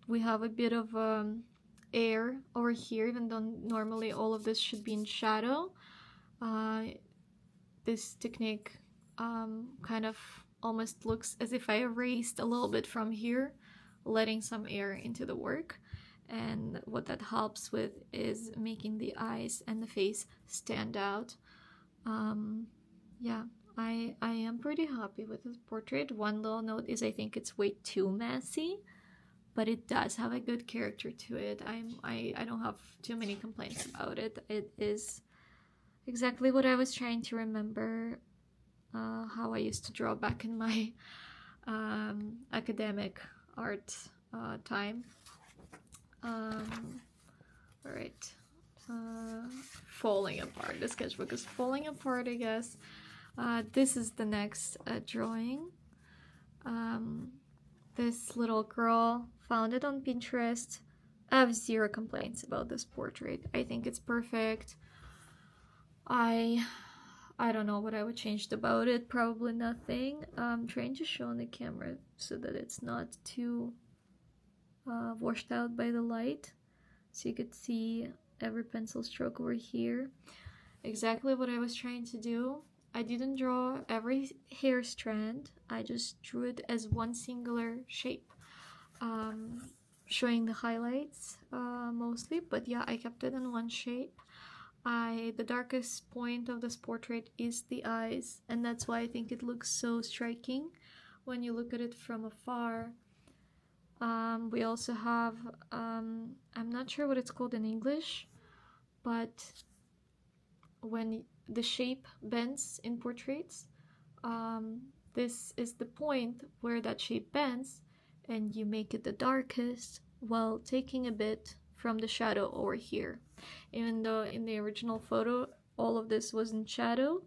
We have a bit of air over here, even though normally all of this should be in shadow. This technique kind of almost looks as if I erased a little bit from here, letting some air into the work. And what that helps with is making the eyes and the face stand out. Yeah, I am pretty happy with this portrait. One little note is I think it's way too messy, but it does have a good character to it. I don't have too many complaints about it. It is exactly what I was trying to remember, how I used to draw back in my academic art time. All right, falling apart. The sketchbook is falling apart, I guess. This is the next drawing. This little girl found it on Pinterest. I have zero complaints about this portrait. I think it's perfect. I don't know what I would change about it. Probably nothing. I'm trying to show on the camera so that it's not too washed out by the light, so you could see every pencil stroke over here. Exactly what I was trying to do. I didn't draw every hair strand. I just drew it as one singular shape, showing the highlights mostly, but yeah, I kept it in one shape. The darkest point of this portrait is the eyes, and that's why I think it looks so striking when you look at it from afar. We also have, I'm not sure what it's called in English, but when the shape bends in portraits, this is the point where that shape bends, and you make it the darkest while taking a bit from the shadow over here. Even though in the original photo all of this was in shadow,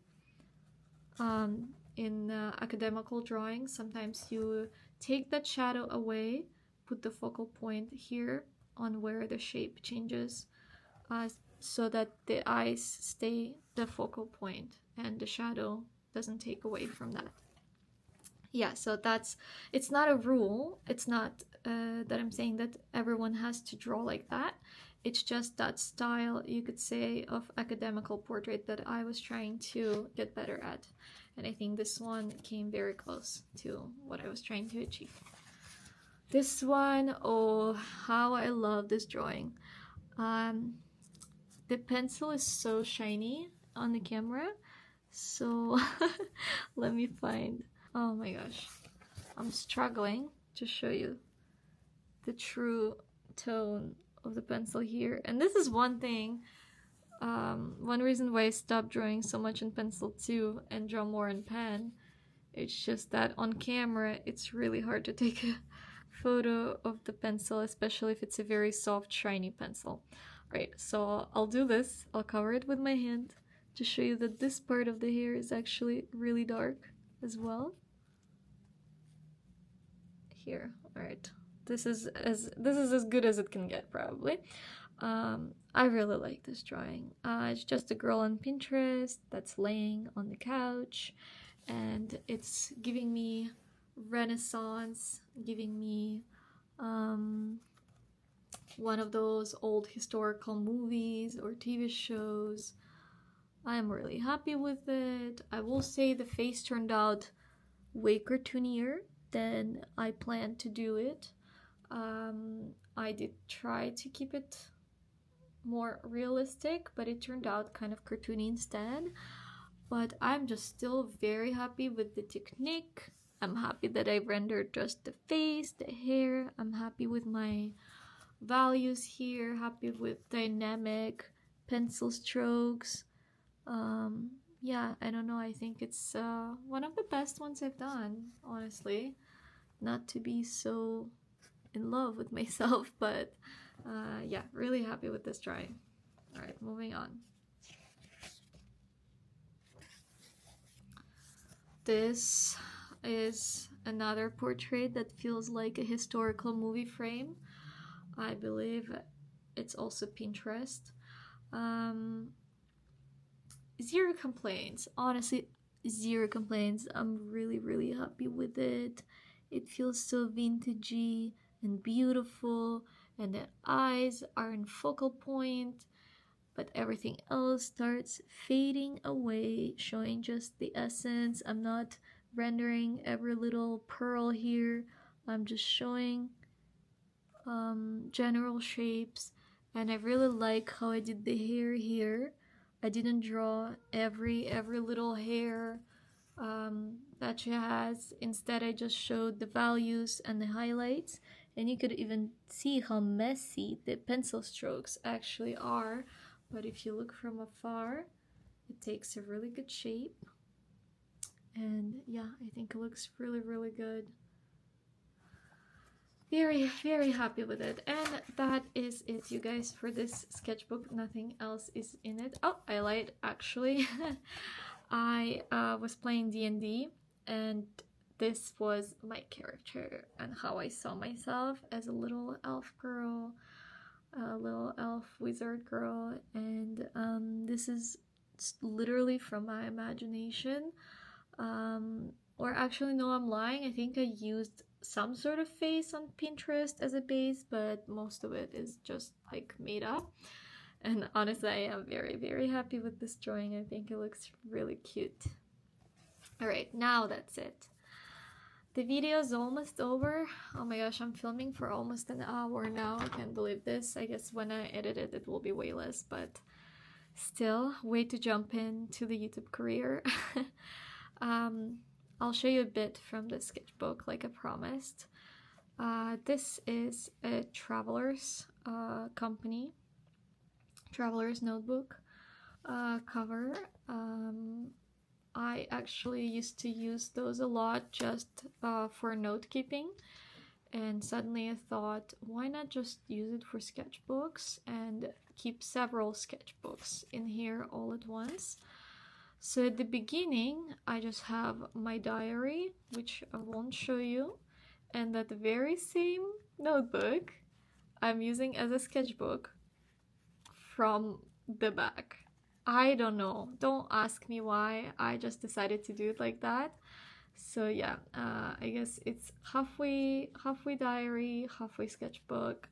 in academical drawing sometimes you take that shadow away, put the focal point here on where the shape changes, so that the eyes stay the focal point and the shadow doesn't take away from that. Yeah, so it's not a rule. It's not that I'm saying that everyone has to draw like that. It's just that style, you could say, of academical portrait that I was trying to get better at. And I think this one came very close to what I was trying to achieve. This one, oh, how I love this drawing. The pencil is so shiny on the camera. So let me find. Oh my gosh. I'm struggling to show you the true tone of the pencil here. And this is one thing, one reason why I stopped drawing so much in pencil too and draw more in pen. It's just that on camera it's really hard to take a photo of the pencil, especially if it's a very soft shiny pencil. Right, so I'll do this. I'll cover it with my hand to show you that this part of the hair is actually really dark as well. Here, all right, This is as good as it can get, probably. I really like this drawing. It's just a girl on Pinterest that's laying on the couch, and it's giving me Renaissance, giving me one of those old historical movies or TV shows. I'm really happy with it. I will say the face turned out way cartoonier than I planned to do it. I did try to keep it more realistic, but it turned out kind of cartoony instead. But I'm just still very happy with the technique. I'm happy that I rendered just the face, the hair. I'm happy with my values here, happy with dynamic pencil strokes. Yeah, I don't know, I think it's one of the best ones I've done, honestly. Not to be so in love with myself, but yeah, really happy with this drawing. All right, moving on. This is another portrait that feels like a historical movie frame. I believe it's also Pinterest. Zero complaints. Honestly, zero complaints. I'm really happy with it. It feels so vintagey and beautiful, and the eyes are in focal point, but everything else starts fading away, showing just the essence. I'm not rendering every little pearl here. I'm just showing general shapes, and I really like how I did the hair here. I didn't draw every little hair that she has. Instead, I just showed the values and the highlights, and you could even see how messy the pencil strokes actually are. But if you look from afar, it takes a really good shape, and yeah, I think it looks really good. Very happy with it. And that is it, you guys, for this sketchbook. Nothing else is in it. Oh, I lied, actually. I was playing D&D, and this was my character and how I saw myself as a little elf girl, a little elf wizard girl, and this is literally from my imagination. Or actually, no, I'm lying. I think I used some sort of face on Pinterest as a base, but most of it is just like made up. And honestly, I am very happy with this drawing. I think it looks really cute. Alright, now that's it. The video is almost over. Oh my gosh, I'm filming for almost an hour now. I can't believe this. I guess when I edit it, it will be way less, but still, way to jump into the YouTube career. I'll show you a bit from the sketchbook, like I promised. This is a Traveler's company, Traveler's notebook cover. I actually used to use those a lot just for note keeping, and suddenly I thought, why not just use it for sketchbooks and keep several sketchbooks in here all at once. So at the beginning, I just have my diary, which I won't show you, and that very same notebook I'm using as a sketchbook from the back. I don't know, don't ask me why, I just decided to do it like that. So yeah, I guess it's halfway diary, halfway sketchbook.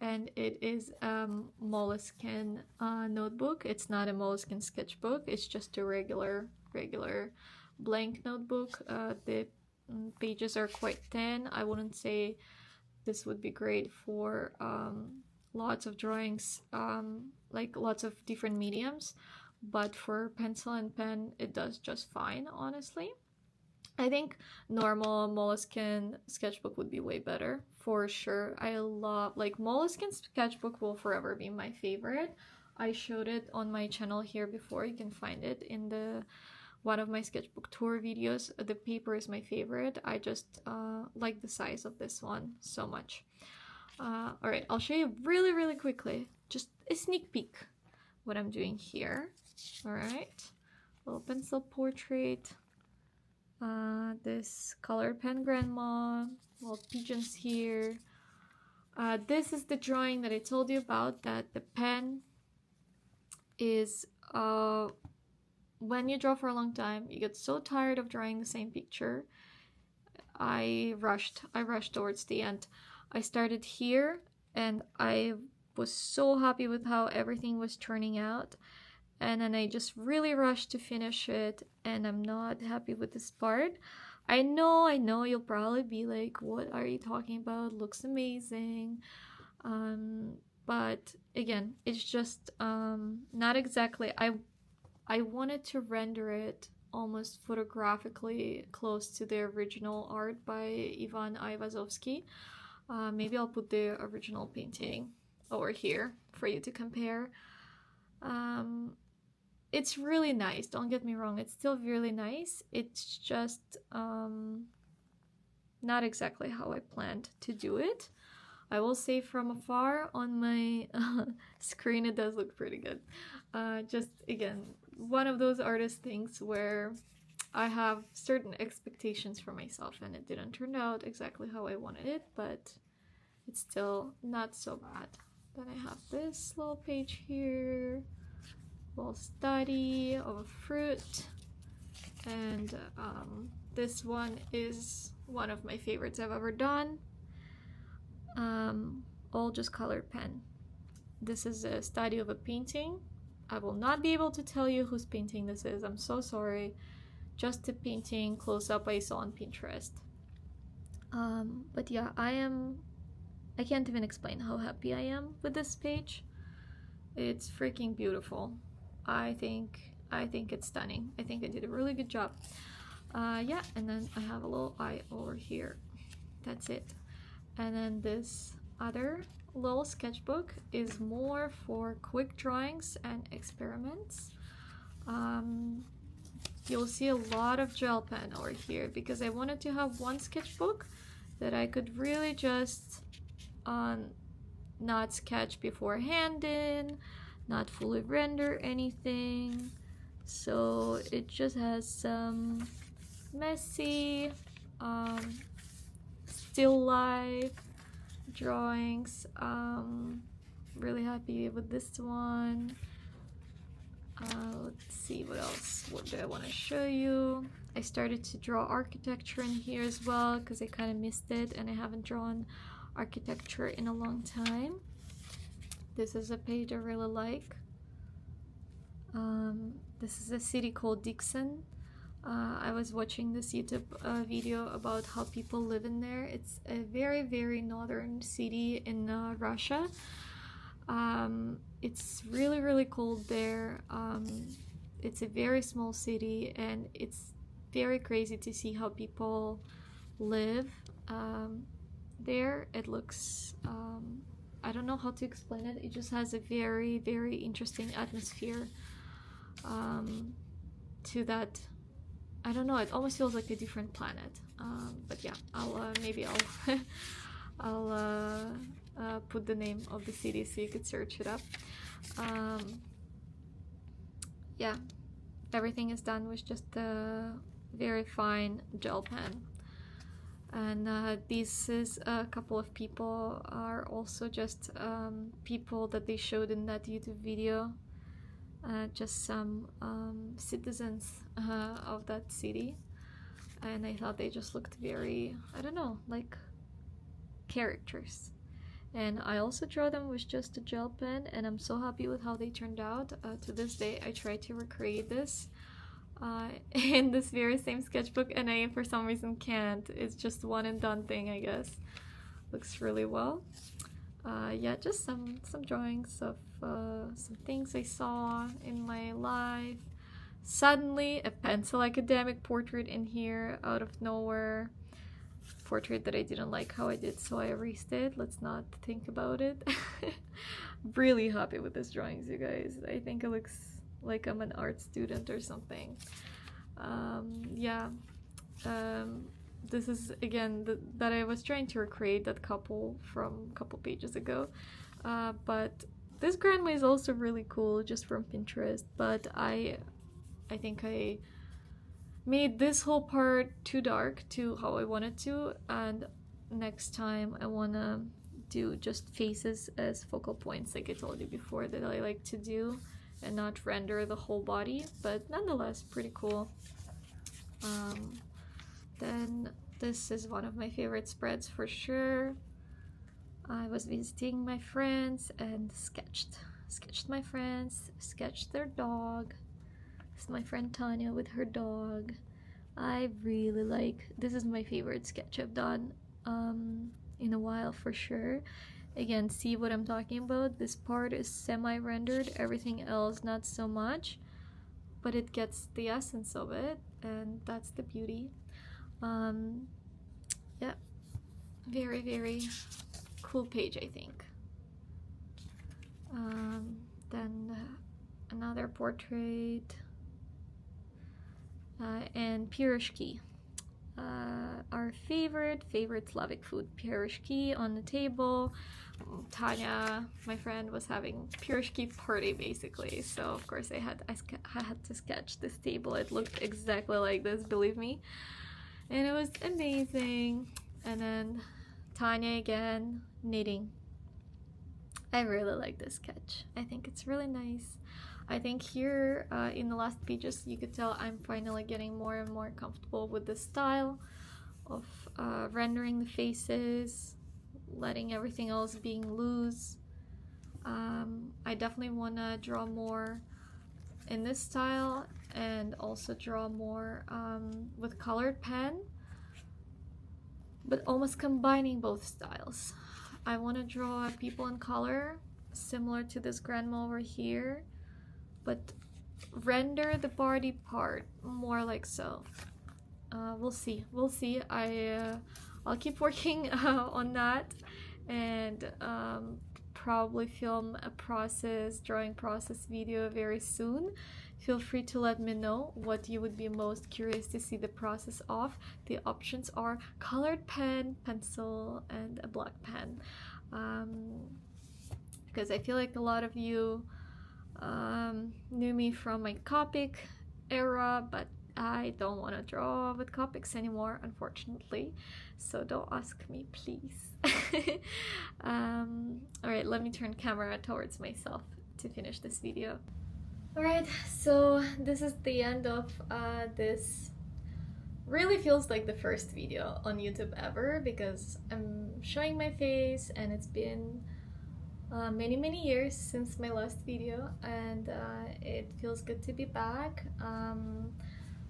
And it is Moleskine notebook. It's not a Moleskine sketchbook, it's just a regular blank notebook. The pages are quite thin. I wouldn't say this would be great for lots of drawings, like lots of different mediums, but for pencil and pen it does just fine, honestly. I think normal Moleskine sketchbook would be way better, for sure. I love, like, Moleskine sketchbook will forever be my favorite. I showed it on my channel here before. You can find it in the one of my sketchbook tour videos. The paper is my favorite. I just like the size of this one so much. Alright, I'll show you really quickly, just a sneak peek what I'm doing here. Alright, little pencil portrait. This colored pen grandma, little pigeons here. This is the drawing that I told you about, that the pen is, when you draw for a long time, you get so tired of drawing the same picture. I rushed towards the end. I started here and I was so happy with how everything was turning out, and then I just really rushed to finish it, and I'm not happy with this part. I know you'll probably be like, what are you talking about? Looks amazing. But again, it's just not exactly. I wanted to render it almost photographically close to the original art by Ivan Aivazovsky. Maybe I'll put the original painting over here for you to compare. It's really nice, don't get me wrong, it's still really nice. It's just not exactly how I planned to do it. I will say from afar on my screen it does look pretty good. Just again, one of those artist things where I have certain expectations for myself and it didn't turn out exactly how I wanted it, but it's still not so bad. Then I have this little page here, little study of a fruit, and this one is one of my favorites I've ever done. All just colored pen. This is a study of a painting. I will not be able to tell you whose painting this is, I'm so sorry. Just a painting close up I saw on Pinterest. But yeah, I can't even explain how happy I am with this page. It's freaking beautiful. I think it's stunning. I think I did a really good job. Yeah, and then I have a little eye over here. That's it. And then this other little sketchbook is more for quick drawings and experiments. You'll see a lot of gel pen over here because I wanted to have one sketchbook that I could really just not sketch beforehand in, not fully render anything. So it just has some messy still life drawings. Really happy with this one. Let's see what else. What do I want to show you? I started to draw architecture in here as well because I kind of missed it and I haven't drawn architecture in a long time. This is a page I really like. This is a city called Dixon. I was watching this YouTube video about how people live in there. It's a very, very northern city in Russia. It's really, really cold there. It's a very small city and it's very crazy to see how people live there. It looks, I don't know how to explain it. It just has a very, very interesting atmosphere to that. I don't know, it almost feels like a different planet. But yeah, maybe I'll put the name of the city so you could search it up. Yeah, everything is done with just a very fine gel pen. And this is a couple of people are also just people that they showed in that YouTube video. Just some citizens of that city, and I thought they just looked very, I don't know, like characters. And I also draw them with just a gel pen and I'm so happy with how they turned out. To this day I try to recreate this in this very same sketchbook and I for some reason can't. It's just one and done thing, I guess. Looks really well. Yeah, just some drawings of some things I saw in my life. Suddenly a pencil academic portrait in here out of nowhere. Portrait that I didn't like how I did, so I erased it. Let's not think about it. Really happy with this drawings, you guys. I think it looks like I'm an art student or something. Yeah. This is again that I was trying to recreate that couple from a couple pages ago, but this grandma is also really cool, just from Pinterest. But I think I made this whole part too dark to how I wanted to, and next time I wanna do just faces as focal points like I told you before that I like to do, and not render the whole body, but nonetheless pretty cool. Then this is one of my favorite spreads for sure. I was visiting my friends and sketched my friends, sketched their dog. This is my friend Tanya with her dog. I really like, this is my favorite sketch I've done in a while for sure. Again, see what I'm talking about? This part is semi-rendered, everything else not so much, but it gets the essence of it, and that's the beauty. Yeah, very, very cool page, I think. Then another portrait, and pierogi. Our favorite Slavic food, pierogi on the table. Tanya, my friend, was having pierogi party basically, so of course I had to sketch this table. It looked exactly like this, believe me, and it was amazing. And then Tanya again knitting. I really like this sketch. I think it's really nice. I think here in the last pages you could tell I'm finally getting more and more comfortable with the style of rendering the faces, letting everything else being loose. I definitely want to draw more in this style and also draw more with colored pen, but almost combining both styles. I want to draw people in color similar to this grandma over here, but render the body part more like so. We'll see. I'll keep working on that, and probably film a drawing process video very soon. Feel free to let me know what you would be most curious to see the process of. The options are colored pen, pencil, and a black pen. Because I feel like a lot of you knew me from my Copic era, but I don't want to draw with Copics anymore, unfortunately, so don't ask me, please. Alright, let me turn camera towards myself to finish this video. Alright, so this is the end of this. Really feels like the first video on YouTube ever, because I'm showing my face and it's been many years since my last video, and it feels good to be back.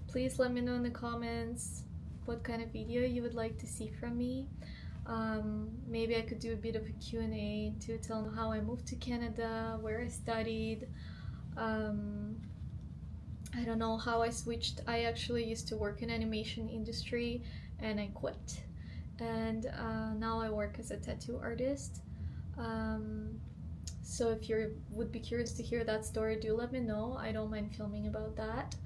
Please let me know in the comments what kind of video you would like to see from me. Maybe I could do a bit of a Q&A to tell how I moved to Canada, where I studied. I don't know how I switched. I actually used to work in animation industry and I quit, and now I work as a tattoo artist. So if you would be curious to hear that story, do let me know. I don't mind filming about that.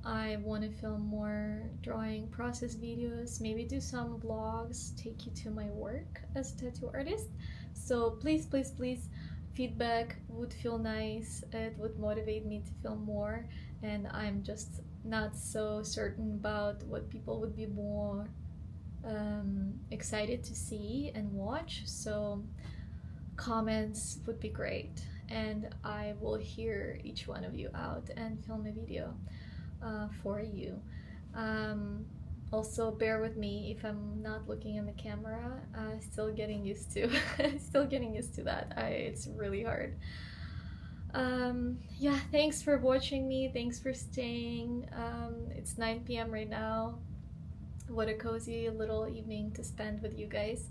I want to film more drawing process videos, maybe do some vlogs, take you to my work as a tattoo artist. So please, feedback would feel nice. It would motivate me to film more, and I'm just not so certain about what people would be more excited to see and watch, so comments would be great, and I will hear each one of you out and film a video for you. Also bear with me if I'm not looking in the camera. Still getting used to that. It's really hard. Yeah, thanks for watching me, thanks for staying. It's 9 p.m. right now. What a cozy little evening to spend with you guys.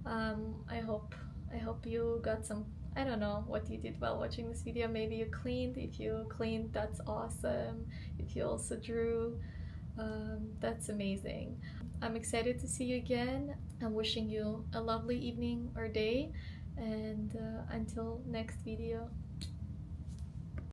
I hope you got some, I don't know what you did while watching this video. Maybe you cleaned. If you cleaned, that's awesome. If you also drew, that's amazing. I'm excited to see you again. I'm wishing you a lovely evening or day, and until next video.